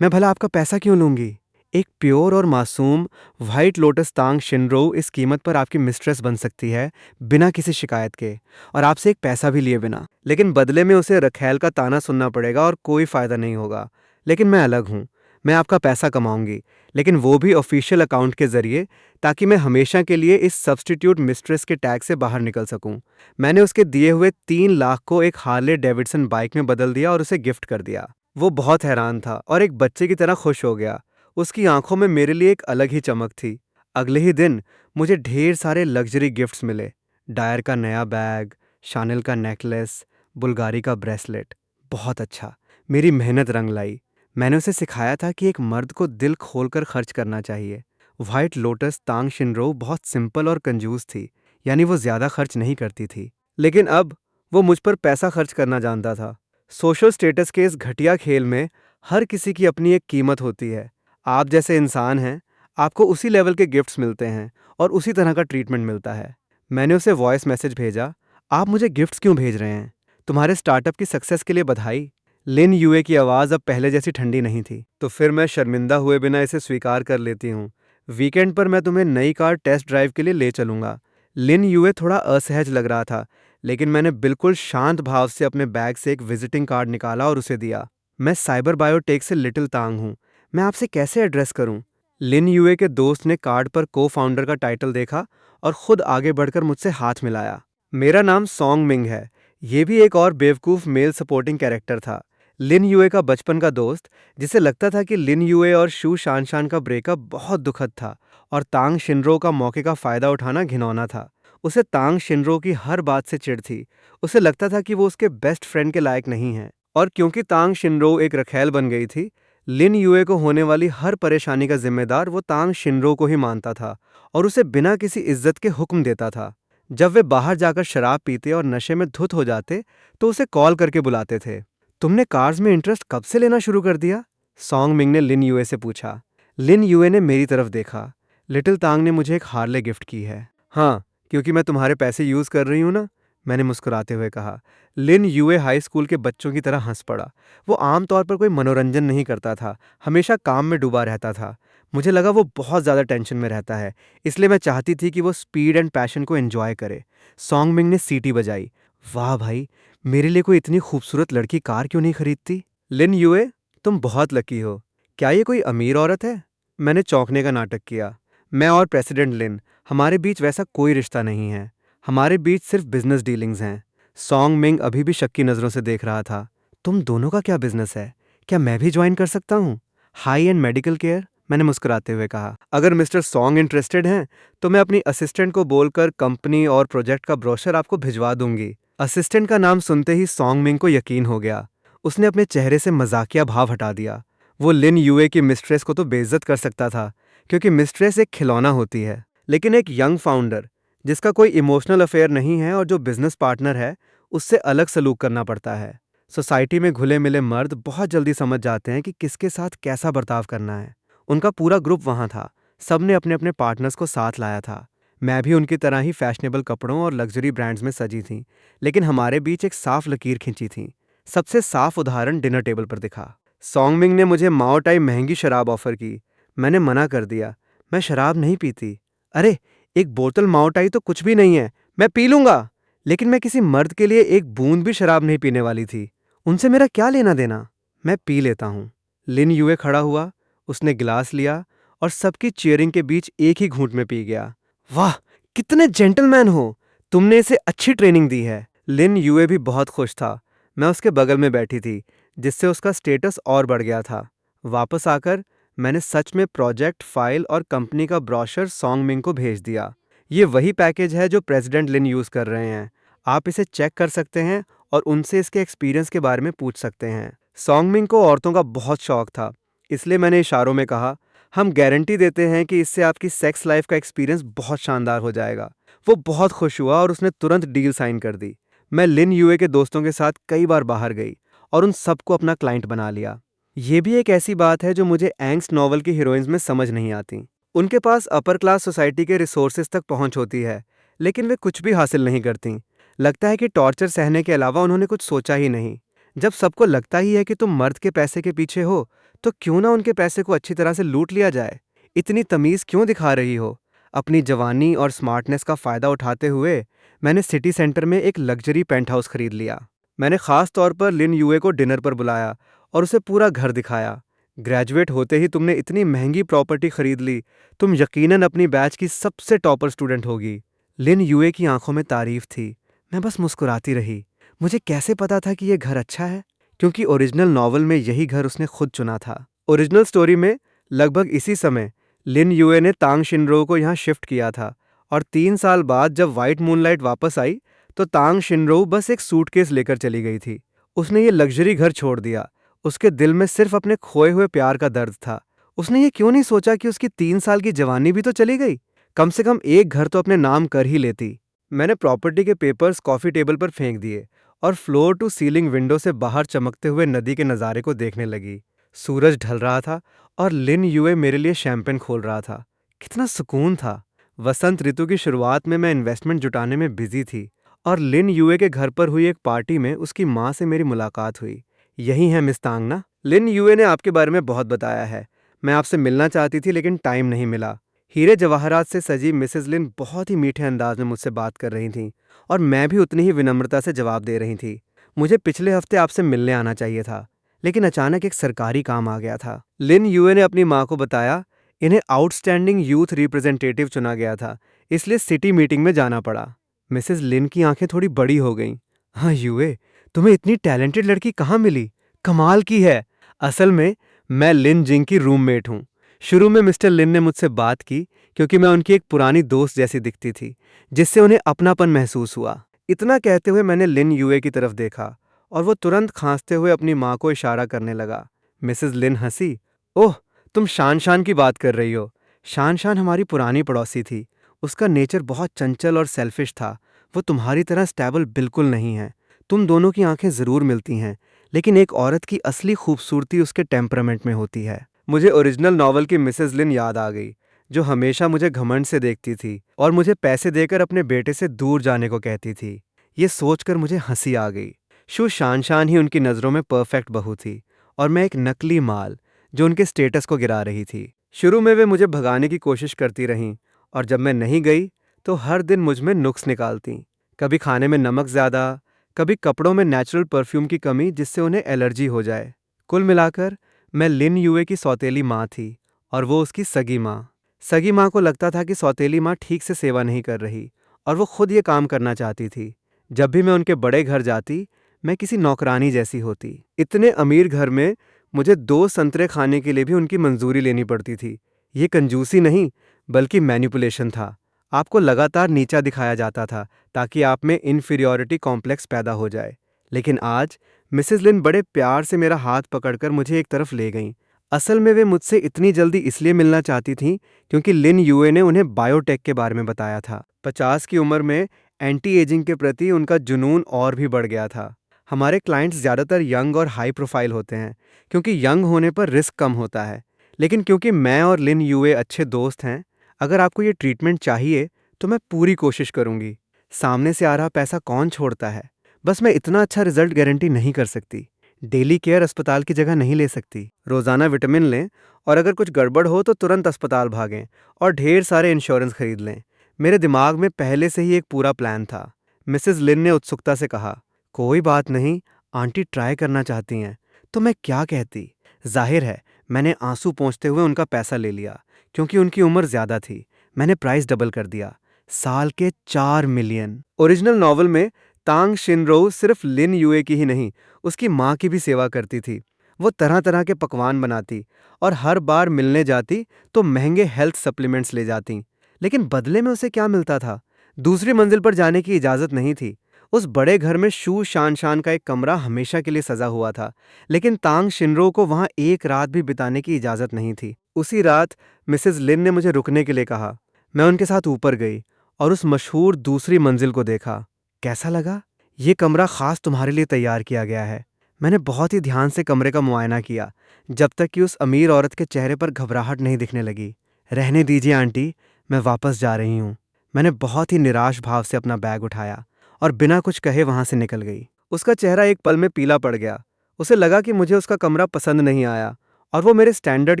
मैं भला आपका पैसा क्यों लूँगी? एक प्योर और मासूम व्हाइट लोटस तांग शिनरो इस कीमत पर आपकी मिस्ट्रेस बन सकती है, बिना किसी शिकायत के, और आपसे एक पैसा भी लिए बिना। लेकिन बदले में उसे रखैल का ताना सुनना पड़ेगा और कोई फ़ायदा नहीं होगा। लेकिन मैं अलग हूँ। मैं आपका पैसा कमाऊंगी, लेकिन वो भी ऑफिशियल अकाउंट के ज़रिए, ताकि मैं हमेशा के लिए इस सब्स्टिट्यूट मिस्ट्रेस के टैग से बाहर निकल सकूं। मैंने उसके दिए हुए 3 लाख को एक हार्ले डेविडसन बाइक में बदल दिया और उसे गिफ्ट कर दिया। वो बहुत हैरान था और एक बच्चे की तरह खुश हो गया। उसकी आंखों में मेरे लिए एक अलग ही चमक थी। अगले ही दिन मुझे ढेर सारे लग्जरी गिफ्ट्स मिले। डायर का नया बैग, शानेल का नेकलेस, बुल्गारी का ब्रेसलेट। बहुत अच्छा। मेरी मेहनत रंग लाई। मैंने उसे सिखाया था कि एक मर्द को दिल खोलकर खर्च करना चाहिए। व्हाइट लोटस तांग शिनरो बहुत सिंपल और कंजूस थी, यानी वो ज्यादा खर्च नहीं करती थी। लेकिन अब वो मुझ पर पैसा खर्च करना जानता था। सोशल स्टेटस के इस घटिया खेल में हर किसी की अपनी एक कीमत होती है। आप जैसे इंसान हैं, आपको उसी लेवल के गिफ्ट्स मिलते हैं और उसी तरह का ट्रीटमेंट मिलता है। मैंने उसे वॉइस मैसेज भेजा, आप मुझे गिफ्ट्स क्यों भेज रहे हैं? तुम्हारे स्टार्टअप की सक्सेस के लिए बधाई। लिन यूए की आवाज़ अब पहले जैसी ठंडी नहीं थी। तो फिर मैं शर्मिंदा हुए बिना इसे स्वीकार कर लेती हूँ। वीकेंड पर मैं तुम्हें नई कार टेस्ट ड्राइव के लिए ले चलूंगा। लिन यूए थोड़ा असहज लग रहा था, लेकिन मैंने बिल्कुल शांत भाव से अपने बैग से एक विजिटिंग कार्ड निकाला और उसे दिया। मैं साइबर बायोटेक से लिटिल तांग हूँ। मैं आपसे कैसे एड्रेस करूँ? लिन यूए के दोस्त ने कार्ड पर को फाउंडर का टाइटल देखा और खुद आगे बढ़कर मुझसे हाथ मिलाया। मेरा नाम सॉन्ग मिंग है। ये भी एक और बेवकूफ़ मेल सपोर्टिंग कैरेक्टर था। लिन यूए का बचपन का दोस्त, जिसे लगता था कि लिन यूए और शू शानशान का ब्रेकअप बहुत दुखद था और तांग शिनरो का मौके का फ़ायदा उठाना घिनौना था। उसे तांग शिनरो की हर बात से चिढ़ थी। उसे लगता था कि वो उसके बेस्ट फ्रेंड के लायक नहीं है। और क्योंकि तांग शिनरो एक रखैल बन गई थी, लिन यूए को होने वाली हर परेशानी का जिम्मेदार वो तांग शिनरो को ही मानता था और उसे बिना किसी इज्जत के हुक्म देता था। जब वे बाहर जाकर शराब पीते और नशे में धुत हो जाते, तो उसे कॉल करके बुलाते थे। तुमने कार्स में इंटरेस्ट कब से लेना शुरू कर दिया? सॉन्ग मिंग ने लिन यूए से पूछा। लिन यूए ने मेरी तरफ देखा। लिटिल तांग ने मुझे एक हार्ले गिफ्ट की है। हाँ, क्योंकि मैं तुम्हारे पैसे यूज कर रही हूँ ना, मैंने मुस्कुराते हुए कहा। लिन यूए हाई स्कूल के बच्चों की तरह हंस पड़ा। वो आमतौर पर कोई मनोरंजन नहीं करता था, हमेशा काम में डूबा रहता था। मुझे लगा वो बहुत ज़्यादा टेंशन में रहता है, इसलिए मैं चाहती थी कि वो स्पीड एंड पैशन को एंजॉय करे। सॉन्ग मिंग ने सीटी बजाई। वाह भाई, मेरे लिए कोई इतनी खूबसूरत लड़की कार क्यों नहीं खरीदती? लिन यूए, तुम बहुत लकी हो। क्या ये कोई अमीर औरत है? मैंने चौंकने का नाटक किया। मैं और प्रेसिडेंट लिन, हमारे बीच वैसा कोई रिश्ता नहीं है। हमारे बीच सिर्फ बिजनेस डीलिंग्स हैं। सॉन्ग मिंग अभी भी शक की नज़रों से देख रहा था। तुम दोनों का क्या बिजनेस है? क्या मैं भी ज्वाइन कर सकता हूँ? हाई एंड मेडिकल केयर, मैंने मुस्कुराते हुए कहा। अगर मिस्टर सॉन्ग इंटरेस्टेड हैं, तो मैं अपनी असिस्टेंट को बोलकर कंपनी और प्रोजेक्ट का ब्रोशर आपको भिजवा दूंगी। असिस्टेंट का नाम सुनते ही सॉन्ग मिंग को यकीन हो गया। उसने अपने चेहरे से मजाकिया भाव हटा दिया। वो लिन यूए की मिस्ट्रेस को तो बेइज्जत कर सकता था, क्योंकि मिस्ट्रेस एक खिलौना होती है, लेकिन एक यंग फाउंडर, जिसका कोई इमोशनल अफेयर नहीं है और जो बिजनेस पार्टनर है, उससे अलग सलूक करना पड़ता है। सोसाइटी में घुले मिले मर्द बहुत जल्दी समझ जाते हैं कि किसके साथ कैसा बर्ताव करना है। उनका पूरा ग्रुप वहाँ था। सबने अपने अपने पार्टनर्स को साथ लाया था। मैं भी उनकी तरह ही फैशनेबल कपड़ों और लग्जरी ब्रांड्स में सजी थी, लेकिन हमारे बीच एक साफ लकीर खिंची थी। सबसे साफ उदाहरण डिनर टेबल पर दिखा। सॉन्ग मिंग ने मुझे माओ टाई महंगी शराब ऑफर की। मैंने मना कर दिया। मैं शराब नहीं पीती। अरे, एक बोतल माओ टाई तो कुछ भी नहीं है, मैं पी लूंगा। लेकिन मैं किसी मर्द के लिए एक बूंद भी शराब नहीं पीने वाली थी। उनसे मेरा क्या लेना देना? मैं पी लेता हूँ। लिन यूए खड़ा हुआ। उसने गिलास लिया और सबकी चीयरिंग के बीच एक ही घूंट में पी गया। वाह, कितने जेंटलमैन हो! तुमने इसे अच्छी ट्रेनिंग दी है। लिन यूए भी बहुत खुश था। मैं उसके बगल में बैठी थी, जिससे उसका स्टेटस और बढ़ गया था। वापस आकर मैंने सच में प्रोजेक्ट फाइल और कंपनी का ब्रोशर सॉन्ग मिंग को भेज दिया। ये वही पैकेज है जो प्रेसिडेंट लिन यूज़ कर रहे हैं। आप इसे चेक कर सकते हैं और उनसे इसके एक्सपीरियंस के बारे में पूछ सकते हैं। सॉन्गमिंग को औरतों का बहुत शौक था, इसलिए मैंने इशारों में कहा, हम गारंटी देते हैं कि इससे आपकी सेक्स लाइफ का एक्सपीरियंस बहुत शानदार हो जाएगा। वो बहुत खुश हुआ और उसने तुरंत डील साइन कर दी। मैं लिन यूए के दोस्तों के साथ कई बार बाहर गई और उन सबको अपना क्लाइंट बना लिया। ये भी एक ऐसी बात है जो मुझे एंग्स्ट नॉवल की हीरोइंस में समझ नहीं आती। उनके पास अपर क्लास सोसाइटी के रिसोर्सेज तक पहुंच होती है, लेकिन वे कुछ भी हासिल नहीं करती। लगता है कि टॉर्चर सहने के अलावा उन्होंने कुछ सोचा ही नहीं। जब सबको लगता ही है कि तुम मर्द के पैसे के पीछे हो, तो क्यों ना उनके पैसे को अच्छी तरह से लूट लिया जाए। इतनी तमीज़ क्यों दिखा रही हो? अपनी जवानी और स्मार्टनेस का फ़ायदा उठाते हुए मैंने सिटी सेंटर में एक लग्जरी पेंट हाउस खरीद लिया। मैंने ख़ास तौर पर लिन यूए को डिनर पर बुलाया और उसे पूरा घर दिखाया। ग्रेजुएट होते ही तुमने इतनी महंगी प्रॉपर्टी खरीद ली, तुम यकीनन अपनी बैच की सबसे टॉपर स्टूडेंट होगी। लिन यूए की आंखों में तारीफ थी। मैं बस मुस्कुराती रही। मुझे कैसे पता था कि यह घर अच्छा है? क्योंकि ओरिजिनल नॉवल में यही घर उसने खुद चुना था। ओरिजिनल स्टोरी में लगभग इसी समय लिन यूए ने तांग शिनरो को यहाँ शिफ्ट किया था, और 3 साल बाद जब वाइट मूनलाइट वापस आई तो तांग शिनरो बस एक सूटकेस लेकर चली गई थी। उसने ये लग्जरी घर छोड़ दिया। उसके दिल में सिर्फ अपने खोए हुए प्यार का दर्द था। उसने ये क्यों नहीं सोचा कि उसकी 3 साल की जवानी भी तो चली गई? कम से कम एक घर तो अपने नाम कर ही लेती। मैंने प्रॉपर्टी के पेपर्स कॉफ़ी टेबल पर फेंक दिए और फ्लोर टू सीलिंग विंडो से बाहर चमकते हुए नदी के नज़ारे को देखने लगी। सूरज ढल रहा था और लिन यूए मेरे लिए शैंपेन खोल रहा था। कितना सुकून था। वसंत ऋतु की शुरुआत में मैं इन्वेस्टमेंट जुटाने में बिजी थी और लिन यूए के घर पर हुई एक पार्टी में उसकी माँ से मेरी मुलाकात हुई। यही है मिस तांग ना? लिन यूए ने आपके बारे में बहुत बताया है। मैं आपसे मिलना चाहती थी लेकिन टाइम नहीं मिला। हीरे जवाहरात से सजी मिसेस लिन बहुत ही मीठे अंदाज में मुझसे बात कर रही थीं और मैं भी उतनी ही विनम्रता से जवाब दे रही थी। मुझे पिछले हफ्ते आपसे मिलने आना चाहिए था, लेकिन अचानक एक सरकारी काम आ गया था। लिन यूए ने अपनी माँ को बताया, इन्हें आउटस्टैंडिंग यूथ रिप्रेजेंटेटिव चुना गया था, इसलिए सिटी मीटिंग में जाना पड़ा। मिसेस लिन की आंखें थोड़ी बड़ी हो गईं। हाँ यूए, तुम्हें इतनी टैलेंटेड लड़की कहाँ मिली? कमाल की है। असल में मैं लिन जिंग की रूममेट हूँ। शुरू में मिस्टर लिन ने मुझसे बात की क्योंकि मैं उनकी एक पुरानी दोस्त जैसी दिखती थी, जिससे उन्हें अपनापन महसूस हुआ। इतना कहते हुए मैंने लिन यूए की तरफ देखा और वो तुरंत खांसते हुए अपनी माँ को इशारा करने लगा। मिसेस लिन हंसी। ओह, तुम शान शान की बात कर रही हो। शान शान हमारी पुरानी पड़ोसी थी। उसका नेचर बहुत चंचल और सेल्फिश था। वो तुम्हारी तरह स्टेबल बिल्कुल नहीं है। तुम दोनों की आंखें ज़रूर मिलती हैं, लेकिन एक औरत की असली खूबसूरती उसके टेम्परामेंट में होती है। मुझे ओरिजिनल नॉवल की मिसेस लिन याद आ गई, जो हमेशा मुझे घमंड से देखती थी और मुझे पैसे देकर अपने बेटे से दूर जाने को कहती थी। ये सोचकर मुझे हंसी आ गई। शु शान शान ही उनकी नज़रों में परफेक्ट बहू थी और मैं एक नकली माल जो उनके स्टेटस को गिरा रही थी। शुरू में वे मुझे भगाने की कोशिश करती रहीं और जब मैं नहीं गई तो हर दिन मुझ में नुक्स निकालती। कभी खाने में नमक ज़्यादा, कभी कपड़ों में नेचुरल परफ्यूम की कमी जिससे उन्हें एलर्जी हो जाए। कुल मिलाकर मैं लिन यूए की सौतेली माँ थी और वो उसकी सगी माँ। सगी माँ को लगता था कि सौतेली माँ ठीक से सेवा नहीं कर रही और वो खुद ये काम करना चाहती थी। जब भी मैं उनके बड़े घर जाती, मैं किसी नौकरानी जैसी होती। इतने अमीर घर में मुझे 2 संतरे खाने के लिए भी उनकी मंजूरी लेनी पड़ती थी। ये कंजूसी नहीं, बल्कि मैनिपुलेशन था। आपको लगातार नीचा दिखाया जाता था ताकि आप में इन्फीरियॉरिटी कॉम्प्लेक्स पैदा हो जाए। लेकिन आज मिसेस लिन बड़े प्यार से मेरा हाथ पकड़कर मुझे एक तरफ ले गईं। असल में वे मुझसे इतनी जल्दी इसलिए मिलना चाहती थीं क्योंकि लिन यूए ने उन्हें बायोटेक के बारे में बताया था। 50 की उम्र में एंटी एजिंग के प्रति उनका जुनून और भी बढ़ गया था। हमारे क्लाइंट्स ज़्यादातर यंग और हाई प्रोफाइल होते हैं क्योंकि यंग होने पर रिस्क कम होता है। लेकिन क्योंकि मैं और लिन यूए अच्छे दोस्त हैं, अगर आपको ये ट्रीटमेंट चाहिए तो मैं पूरी कोशिश करूंगी। सामने से आ रहा पैसा कौन छोड़ता है? बस मैं इतना अच्छा रिजल्ट गारंटी नहीं कर सकती। डेली केयर अस्पताल की जगह नहीं ले सकती। रोज़ाना विटामिन लें और अगर कुछ गड़बड़ हो तो तुरंत अस्पताल भागें और ढेर सारे इंश्योरेंस खरीद लें। मेरे दिमाग में पहले से ही एक पूरा प्लान था। मिसेस लिन ने उत्सुकता से कहा, कोई बात नहीं, आंटी ट्राई करना चाहती हैं तो मैं क्या कहती। जाहिर है मैंने आंसू पोंछते हुए उनका पैसा ले लिया। क्योंकि उनकी उम्र ज़्यादा थी, मैंने प्राइस डबल कर दिया, साल के 4 मिलियन। ओरिजिनल नॉवल में तांग शिनरो सिर्फ लिन यूए की ही नहीं, उसकी माँ की भी सेवा करती थी। वो तरह तरह के पकवान बनाती और हर बार मिलने जाती तो महंगे हेल्थ सप्लीमेंट्स ले जाती। लेकिन बदले में उसे क्या मिलता था? दूसरी मंजिल पर जाने की इजाज़त नहीं थी। उस बड़े घर में शू शान शान का एक कमरा हमेशा के लिए सजा हुआ था, लेकिन तांग शिनरो को वहां एक रात भी बिताने की इजाजत नहीं थी। उसी रात मिसेस लिन ने मुझे रुकने के लिए कहा। मैं उनके साथ ऊपर गई और उस मशहूर दूसरी मंजिल को देखा। कैसा लगा? ये कमरा खास तुम्हारे लिए तैयार किया गया है। मैंने बहुत ही ध्यान से कमरे का मुआयना किया, जब तक कि उस अमीर औरत के चेहरे पर घबराहट नहीं दिखने लगी। रहने दीजिए आंटी, मैं वापस जा रही हूँ। मैंने बहुत ही निराश भाव से अपना बैग उठाया और बिना कुछ कहे वहां से निकल गई। उसका चेहरा एक पल में पीला पड़ गया। उसे लगा कि मुझे उसका कमरा पसंद नहीं आया और वो मेरे स्टैंडर्ड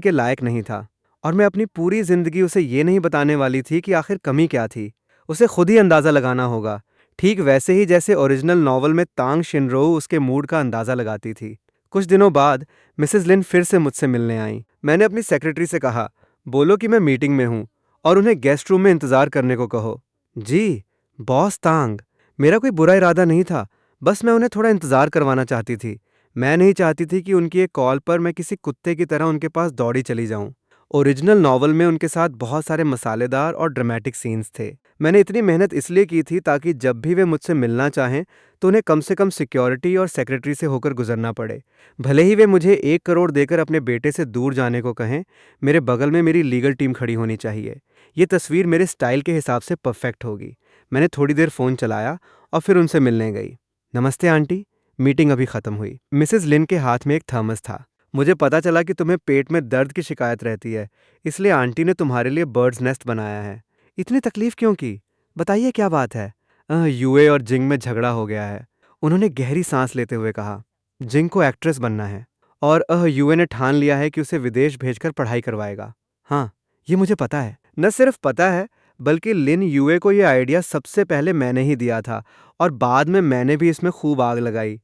के लायक नहीं था, और मैं अपनी पूरी जिंदगी उसे ये नहीं बताने वाली थी कि आखिर कमी क्या थी। उसे खुद ही अंदाजा लगाना होगा, ठीक वैसे ही जैसे ओरिजिनल नॉवल में तांग शिनरो उसके मूड का अंदाजा लगाती थी। कुछ दिनों बाद मिसेस लिन फिर से मुझसे मिलने आई। मैंने अपनी सेक्रेटरी से कहा, बोलो कि मैं मीटिंग में हूँ और उन्हें गेस्ट रूम में इंतजार करने को कहो। जी बॉस तांग, मेरा कोई बुरा इरादा नहीं था, बस मैं उन्हें थोड़ा इंतजार करवाना चाहती थी। मैं नहीं चाहती थी कि उनकी एक कॉल पर मैं किसी कुत्ते की तरह उनके पास दौड़ी चली जाऊं। ओरिजिनल नॉवल में उनके साथ बहुत सारे मसालेदार और ड्रामेटिक सीन्स थे। मैंने इतनी मेहनत इसलिए की थी ताकि जब भी वे मुझसे मिलना चाहें तो उन्हें कम से कम सिक्योरिटी और सेक्रेटरी से होकर गुजरना पड़े। भले ही वे मुझे 1 करोड़ देकर अपने बेटे से दूर जाने को कहें, मेरे बगल में मेरी लीगल टीम खड़ी होनी चाहिए। ये तस्वीर मेरे स्टाइल के हिसाब से परफेक्ट होगी। मैंने थोड़ी देर फ़ोन चलाया और फिर उनसे मिलने गई। नमस्ते आंटी। मीटिंग अभी खत्म हुई। मिसेस लिन के हाथ में एक थर्मस था। मुझे पता चला कि तुम्हें पेट में दर्द की शिकायत रहती है, इसलिए आंटी ने तुम्हारे लिए बर्ड्स नेस्ट बनाया है। इतनी तकलीफ क्यों की? बताइए क्या बात है? यूए और जिंग में झगड़ा हो गया है। उन्होंने गहरी सांस लेते हुए कहा। जिंग को एक्ट्रेस बनना है और यूए ने ठान लिया है कि उसे विदेश भेजकर पढ़ाई करवाएगा। हाँ, ये मुझे पता है। न सिर्फ पता है, बल्कि लिन यूए को ये आइडिया सबसे पहले मैंने ही दिया था और बाद में मैंने भी इसमें खूब आग लगाई।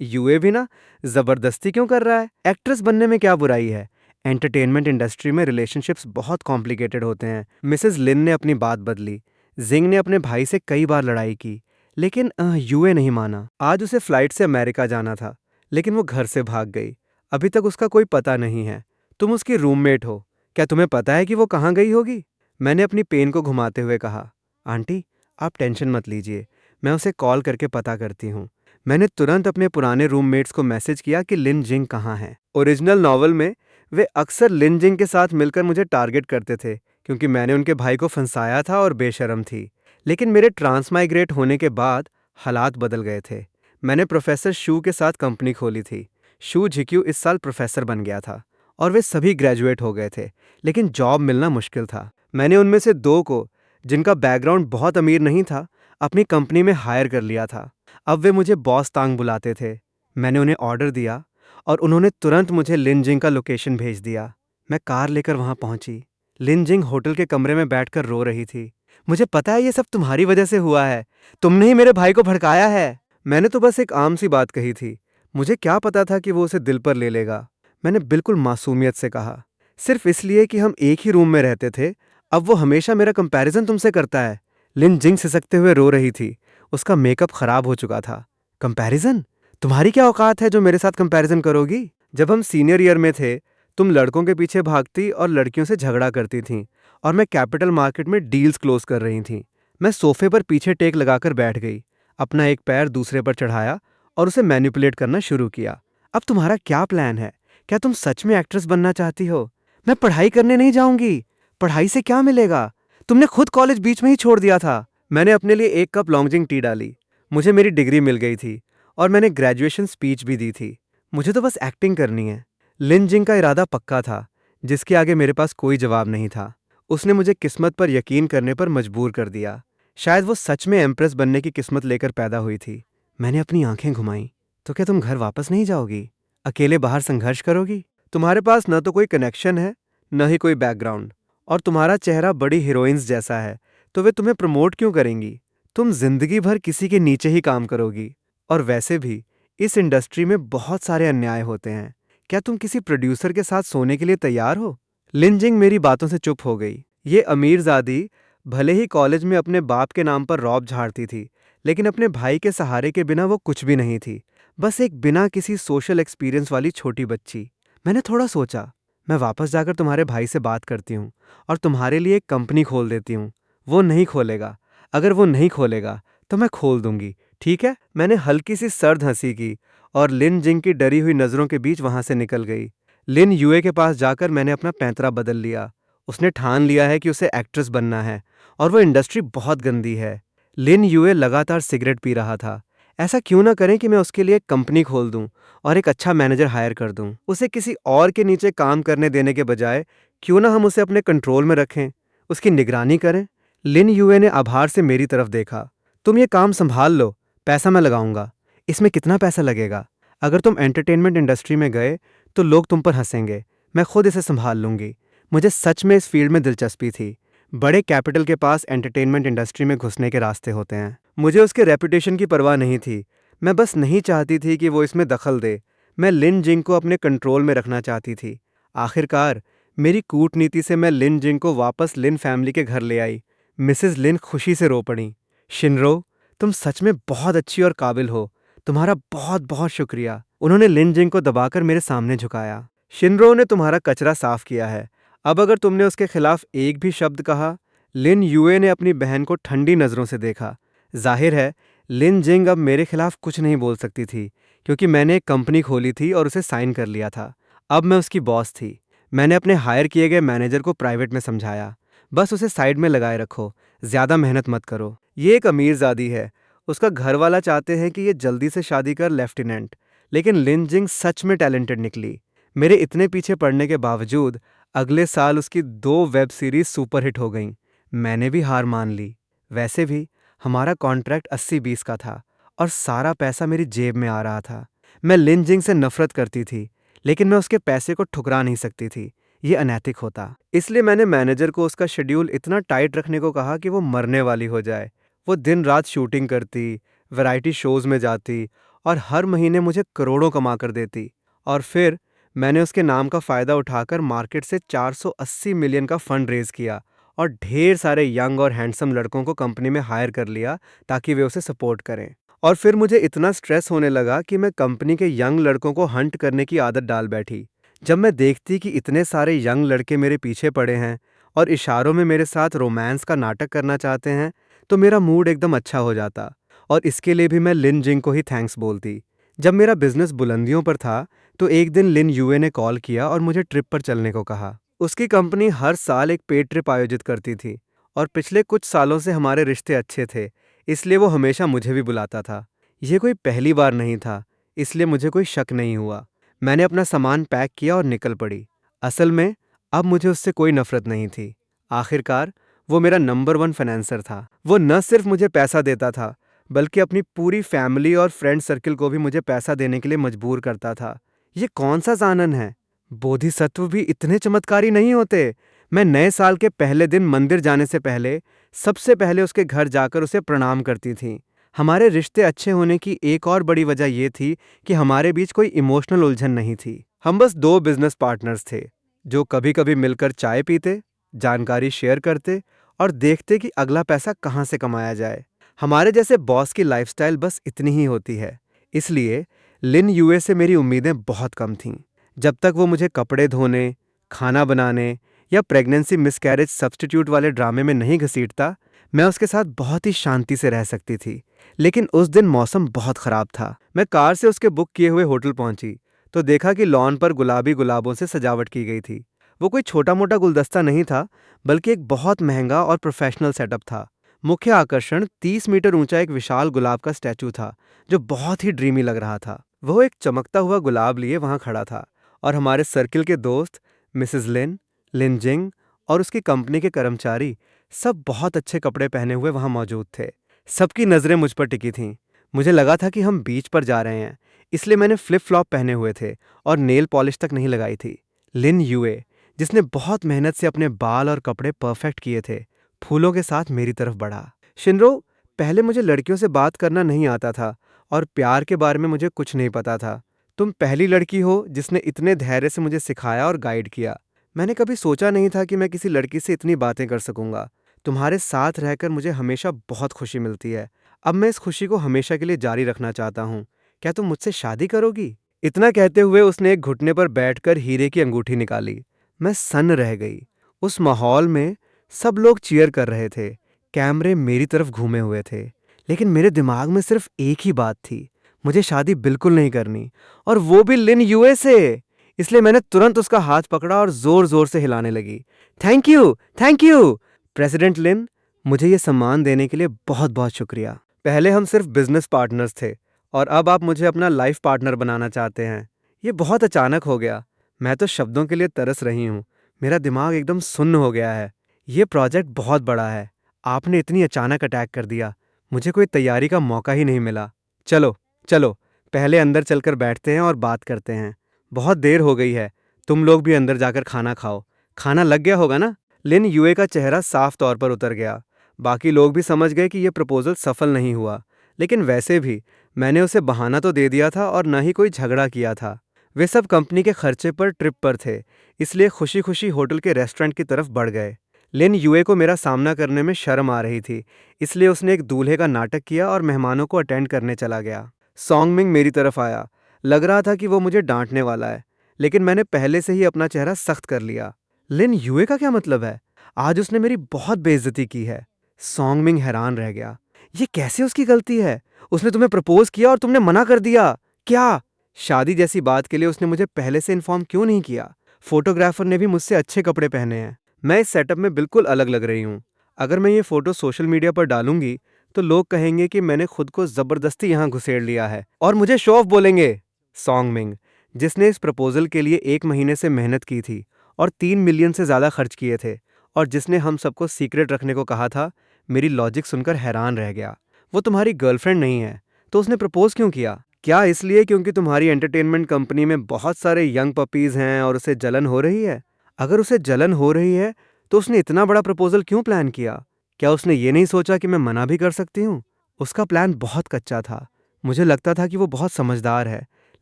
यूए भी ना, जबरदस्ती क्यों कर रहा है? एक्ट्रेस बनने में क्या बुराई है? एंटरटेनमेंट इंडस्ट्री में रिलेशनशिप्स बहुत कॉम्प्लिकेटेड होते हैं। मिसेस लिन ने अपनी बात बदली। जिंग ने अपने भाई से कई बार लड़ाई की, लेकिन यूए नहीं माना। आज उसे फ्लाइट से अमेरिका जाना था, लेकिन वो घर से भाग गई। अभी तक उसका कोई पता नहीं है। तुम उसकी रूममेट हो, क्या तुम्हें पता है कि वो कहाँ गई होगी? मैंने अपनी पेन को घुमाते हुए कहा। आंटी, आप टेंशन मत लीजिए, मैं उसे कॉल करके पता करती हूँ। मैंने तुरंत अपने पुराने रूममेट्स को मैसेज किया कि लिन जिंग कहाँ है। ओरिजिनल नॉवल में वे अक्सर लिन जिंग के साथ मिलकर मुझे टारगेट करते थे, क्योंकि मैंने उनके भाई को फंसाया था और बेशर्म थी। लेकिन मेरे ट्रांसमाइग्रेट होने के बाद हालात बदल गए थे। मैंने प्रोफेसर शू के साथ कंपनी खोली थी। शू झिक्यू इस साल प्रोफेसर बन गया था और वे सभी ग्रेजुएट हो गए थे, लेकिन जॉब मिलना मुश्किल था। मैंने उनमें से 2 को, जिनका बैकग्राउंड बहुत अमीर नहीं था, अपनी कंपनी में हायर कर लिया था। अब वे मुझे बॉस तांग बुलाते थे। मैंने उन्हें ऑर्डर दिया और उन्होंने तुरंत मुझे लिन जिंग का लोकेशन भेज दिया। मैं कार लेकर वहां पहुंची। लिन जिंग होटल के कमरे में बैठकर रो रही थी। मुझे पता है ये सब तुम्हारी वजह से हुआ है। तुमने ही मेरे भाई को भड़काया है। मैंने तो बस एक आम सी बात कही थी। मुझे क्या पता था कि वो उसे दिल पर ले लेगा। मैंने बिल्कुल मासूमियत से कहा। सिर्फ इसलिए कि हम एक ही रूम में रहते थे, अब वो हमेशा मेरा कंपैरिजन तुमसे करता है। लिन जिंग सिसकते हुए रो रही थी। उसका मेकअप खराब हो चुका था। कंपैरिजन? तुम्हारी क्या औकात है जो मेरे साथ कंपैरिजन करोगी? जब हम सीनियर ईयर में थे, तुम लड़कों के पीछे भागती और लड़कियों से झगड़ा करती थीं, और मैं कैपिटल मार्केट में डील्स क्लोज कर रही थी। मैं सोफे पर पीछे टेक लगाकर बैठ गई, अपना एक पैर दूसरे पर चढ़ाया और उसे मैनिपुलेट करना शुरू किया। अब तुम्हारा क्या प्लान है? क्या तुम सच में एक्ट्रेस बनना चाहती हो? मैं पढ़ाई करने नहीं जाऊंगी। पढ़ाई से क्या मिलेगा? तुमने खुद कॉलेज बीच में ही छोड़ दिया था। मैंने अपने लिए 1 कप लॉन्गजिंग टी डाली। मुझे मेरी डिग्री मिल गई थी और मैंने ग्रेजुएशन स्पीच भी दी थी। मुझे तो बस एक्टिंग करनी है। लिन जिंग का इरादा पक्का था, जिसके आगे मेरे पास कोई जवाब नहीं था। उसने मुझे किस्मत पर यकीन करने पर मजबूर कर दिया। शायद वो सच में एम्प्रेस बनने की किस्मत लेकर पैदा हुई थी। मैंने अपनी आंखें घुमाई। तो क्या तुम घर वापस नहीं जाओगी? अकेले बाहर संघर्ष करोगी? तुम्हारे पास न तो कोई कनेक्शन है, न ही कोई बैकग्राउंड, और तुम्हारा चेहरा बड़ी हीरोइंस जैसा है, तो वे तुम्हें प्रमोट क्यों करेंगी? तुम जिंदगी भर किसी के नीचे ही काम करोगी। और वैसे भी इस इंडस्ट्री में बहुत सारे अन्याय होते हैं। क्या तुम किसी प्रोड्यूसर के साथ सोने के लिए तैयार हो? लिन जिंग मेरी बातों से चुप हो गई। ये अमीरजादी भले ही कॉलेज में अपने बाप के नाम पर रौब झाड़ती थी, लेकिन अपने भाई के सहारे के बिना वो कुछ भी नहीं थी। बस एक बिना किसी सोशल एक्सपीरियंस वाली छोटी बच्ची। मैंने थोड़ा सोचा, मैं वापस जाकर तुम्हारे भाई से बात करती हूँ और तुम्हारे लिए एक कंपनी खोल देती हूँ। वो नहीं खोलेगा। अगर वो नहीं खोलेगा तो मैं खोल दूंगी, ठीक है, मैंने हल्की सी सर्द हंसी की और लिन जिंग की डरी हुई नजरों के बीच वहां से निकल गई। लिन यूए के पास जाकर मैंने अपना पैंतरा बदल लिया। उसने ठान लिया है कि उसे एक्ट्रेस बनना है और वो इंडस्ट्री बहुत गंदी है। लिन यूए लगातार सिगरेट पी रहा था। ऐसा क्यों ना करें कि मैं उसके लिए एक कंपनी खोल दूं और एक अच्छा मैनेजर हायर कर दूं। उसे किसी और के नीचे काम करने देने के बजाय क्यों ना हम उसे अपने कंट्रोल में रखें, उसकी निगरानी करें। लिन यूए ने आभार से मेरी तरफ देखा। तुम ये काम संभाल लो, पैसा मैं लगाऊंगा। इसमें कितना पैसा लगेगा? अगर तुम एंटरटेनमेंट इंडस्ट्री में गए तो लोग तुम पर हंसेंगे। मैं खुद इसे संभाल लूंगी। मुझे सच में इस फील्ड में दिलचस्पी थी। बड़े कैपिटल के पास एंटरटेनमेंट इंडस्ट्री में घुसने के रास्ते होते हैं। मुझे उसके रेपुटेशन की परवाह नहीं थी। मैं बस नहीं चाहती थी कि वो इसमें दखल दे। मैं लिन जिंग को अपने कंट्रोल में रखना चाहती थी। आखिरकार मेरी कूटनीति से मैं लिन जिंग को वापस लिन फैमिली के घर ले आई। मिसेस लिन खुशी से रो पड़ी। शिनरो, तुम सच में बहुत अच्छी और काबिल हो। तुम्हारा बहुत बहुत शुक्रिया। उन्होंने लिन जिंग को दबाकर मेरे सामने झुकाया। शिनरो ने तुम्हारा कचरा साफ किया है। अब अगर तुमने उसके खिलाफ एक भी शब्द कहा। लिन यूए ने अपनी बहन को ठंडी नजरों से देखा। जाहिर है लिन जिंग अब मेरे खिलाफ कुछ नहीं बोल सकती थी, क्योंकि मैंने एक कंपनी खोली थी और उसे साइन कर लिया था। अब मैं उसकी बॉस थी। मैंने अपने हायर किए गए मैनेजर को प्राइवेट में समझाया, बस उसे साइड में लगाए रखो, ज्यादा मेहनत मत करो। ये एक अमीरजादी है। उसका घर वाला चाहते हैं कि ये जल्दी से शादी कर लेफ्टिनेंट। लेकिन लिन जिंग सच में टैलेंटेड निकली। मेरे इतने पीछे पड़ने के बावजूद अगले साल उसकी 2 वेब सीरीज सुपरहिट हो गईं। मैंने भी हार मान ली। वैसे भी हमारा कॉन्ट्रैक्ट 80-20 का था और सारा पैसा मेरी जेब में आ रहा था। मैं लिन जिंग से नफरत करती थी, लेकिन मैं उसके पैसे को ठुकरा नहीं सकती थी। ये अनैतिक होता। इसलिए मैंने मैनेजर को उसका शेड्यूल इतना टाइट रखने को कहा कि वो मरने वाली हो जाए। वो दिन रात शूटिंग करती, वैरायटी शोज में जाती और हर महीने मुझे करोड़ों कमा कर देती। और फिर मैंने उसके नाम का फ़ायदा उठाकर मार्केट से 480 मिलियन का फंड रेज किया और ढेर सारे यंग और हैंडसम लड़कों को कंपनी में हायर कर लिया ताकि वे उसे सपोर्ट करें। और फिर मुझे इतना स्ट्रेस होने लगा कि मैं कंपनी के यंग लड़कों को हंट करने की आदत डाल बैठी। जब मैं देखती कि इतने सारे यंग लड़के मेरे पीछे पड़े हैं और इशारों में मेरे साथ रोमांस का नाटक करना चाहते हैं, तो मेरा मूड एकदम अच्छा हो जाता। और इसके लिए भी मैं लिन जिंग को ही थैंक्स बोलती। जब मेरा बिजनेस बुलंदियों पर था, तो एक दिन लिन यूए ने कॉल किया और मुझे ट्रिप पर चलने को कहा। उसकी कंपनी हर साल एक पेड ट्रिप आयोजित करती थी और पिछले कुछ सालों से हमारे रिश्ते अच्छे थे, इसलिए वो हमेशा मुझे भी बुलाता था। ये कोई पहली बार नहीं था, इसलिए मुझे कोई शक नहीं हुआ। मैंने अपना सामान पैक किया और निकल पड़ी। असल में अब मुझे उससे कोई नफरत नहीं थी। आखिरकार वो मेरा नंबर 1 फाइनेंसर था। वो न सिर्फ मुझे पैसा देता था, बल्कि अपनी पूरी फैमिली और फ्रेंड सर्किल को भी मुझे पैसा देने के लिए मजबूर करता था। ये कौन सा जानन है? बोधिसत्व भी इतने चमत्कारी नहीं होते। मैं नए साल के पहले दिन मंदिर जाने से पहले सबसे पहले उसके घर जाकर उसे प्रणाम करती थी। हमारे रिश्ते अच्छे होने की एक और बड़ी वजह यह थी कि हमारे बीच कोई इमोशनल उलझन नहीं थी। हम बस 2 बिजनेस पार्टनर्स थे, जो कभी कभी मिलकर चाय पीते, जानकारी शेयर करते और देखते कि अगला पैसा कहाँ से कमाया जाए। हमारे जैसे बॉस की लाइफस्टाइल बस इतनी ही होती है। इसलिए लिन यूए से मेरी उम्मीदें बहुत कम थीं। जब तक वो मुझे कपड़े धोने, खाना बनाने या प्रेगनेंसी मिसकैरेज सब्स्टिट्यूट वाले ड्रामे में नहीं घसीटता, मैं उसके साथ बहुत ही शांति से रह सकती थी। लेकिन उस दिन मौसम बहुत खराब था। मैं कार से उसके बुक किए हुए होटल पहुंची तो देखा कि लॉन पर गुलाबी गुलाबों से सजावट की गई थी। वो कोई छोटा मोटा गुलदस्ता नहीं था, बल्कि एक बहुत महंगा और प्रोफेशनल सेटअप था। मुख्य आकर्षण 30 मीटर ऊंचा एक विशाल गुलाब का स्टैचू था, जो बहुत ही ड्रीमी लग रहा था। वो एक चमकता हुआ गुलाब लिए वहां खड़ा था और हमारे सर्किल के दोस्त मिसेस लिन, लिन जिंग और उसकी कंपनी के कर्मचारी सब बहुत अच्छे कपड़े पहने हुए वहां मौजूद थे। सबकी नजरें मुझ पर टिकी थीं। मुझे लगा था कि हम बीच पर जा रहे हैं, इसलिए मैंने फ्लिप फ्लॉप पहने हुए थे और नेल पॉलिश तक नहीं लगाई थी। लिन यूए, जिसने बहुत मेहनत से अपने बाल और कपड़े परफेक्ट किए थे, फूलों के साथ मेरी तरफ बढ़ा। शिनरो, पहले मुझे लड़कियों से बात करना नहीं आता था और प्यार के बारे में मुझे कुछ नहीं पता था। तुम पहली लड़की हो जिसने इतने धैर्य से मुझे सिखाया और गाइड किया। मैंने कभी सोचा नहीं था कि मैं किसी लड़की से इतनी बातें कर सकूंगा। तुम्हारे साथ रहकर मुझे हमेशा बहुत खुशी मिलती है। अब मैं इस खुशी को हमेशा के लिए जारी रखना चाहता हूँ। क्या तुम मुझसे शादी करोगी? इतना कहते हुए उसने एक घुटने पर बैठकर हीरे की अंगूठी निकाली। मैं सन्न रह गई। उस माहौल में सब लोग चीयर कर रहे थे। कैमरे मेरी तरफ घूमे हुए थे, लेकिन मेरे दिमाग में सिर्फ एक ही बात थी, मुझे शादी बिल्कुल नहीं करनी, और वो भी लिन यूए से। इसलिए मैंने तुरंत उसका हाथ पकड़ा और जोर जोर से हिलाने लगी। Thank you, thank you president Lin, मुझे ये सम्मान देने के लिए बहुत बहुत शुक्रिया। पहले हम सिर्फ बिजनेस पार्टनर्स थे, और अब आप मुझे अपना लाइफ पार्टनर बनाना चाहते हैं। ये बहुत अचानक हो गया। मैं तो शब्दों के लिए तरस रही हूँ। मेरा दिमाग एकदम सुन्न हो गया है। ये प्रोजेक्ट बहुत बड़ा है। आपने इतनी अचानक अटैक कर दिया, मुझे कोई तैयारी का मौका ही नहीं मिला। चलो चलो, पहले अंदर चलकर बैठते हैं और बात करते हैं। बहुत देर हो गई है, तुम लोग भी अंदर जाकर खाना खाओ। खाना लग गया होगा ना? लिन यूए का चेहरा साफ तौर पर उतर गया। बाकी लोग भी समझ गए कि यह प्रपोजल सफल नहीं हुआ, लेकिन वैसे भी मैंने उसे बहाना तो दे दिया था और न ही कोई झगड़ा किया था। वे सब कंपनी के खर्चे पर ट्रिप पर थे, इसलिए खुशी खुशी होटल के रेस्टोरेंट की तरफ बढ़ गए। लिन यूए को मेरा सामना करने में शर्म आ रही थी, इसलिए उसने एक दूल्हे का नाटक किया और मेहमानों को अटेंड करने चला गया। सॉन्गमिंग मेरी तरफ आया। लग रहा था कि वो मुझे डांटने वाला है, लेकिन मैंने पहले से ही अपना चेहरा सख्त कर लिया। लिन यूए का क्या मतलब है? आज उसने मेरी बहुत बेइज्जती की है। सॉन्गमिंग हैरान रह गया। ये कैसे उसकी गलती है? उसने तुम्हें प्रपोज किया और तुमने मना कर दिया क्या? शादी जैसी बात के लिए उसने मुझे पहले से इन्फॉर्म क्यों नहीं किया? फोटोग्राफर ने भी मुझसे अच्छे कपड़े पहने हैं। मैं इस सेटअप में बिल्कुल अलग लग रही हूँ। अगर मैं ये फोटो सोशल मीडिया पर डालूंगी तो लोग कहेंगे कि मैंने खुद को जबरदस्ती यहाँ घुसेड़ लिया है और मुझे शो ऑफ बोलेंगे। सॉन्गमिंग, जिसने इस प्रपोजल के लिए 1 महीने से मेहनत की थी और 3 मिलियन से ज्यादा खर्च किए थे, और जिसने हम सबको सीक्रेट रखने को कहा था, मेरी लॉजिक सुनकर हैरान रह गया। वो तुम्हारी गर्लफ्रेंड नहीं है, तो उसने प्रपोज क्यों किया? क्या इसलिए क्योंकि तुम्हारी एंटरटेनमेंट कंपनी में बहुत सारे यंग पपीज हैं और उसे जलन हो रही है? अगर उसे जलन हो रही है तो उसने इतना बड़ा प्रपोजल क्यों प्लान किया? क्या उसने ये नहीं सोचा कि मैं मना भी कर सकती हूँ? उसका प्लान बहुत कच्चा था। मुझे लगता था कि वो बहुत समझदार है,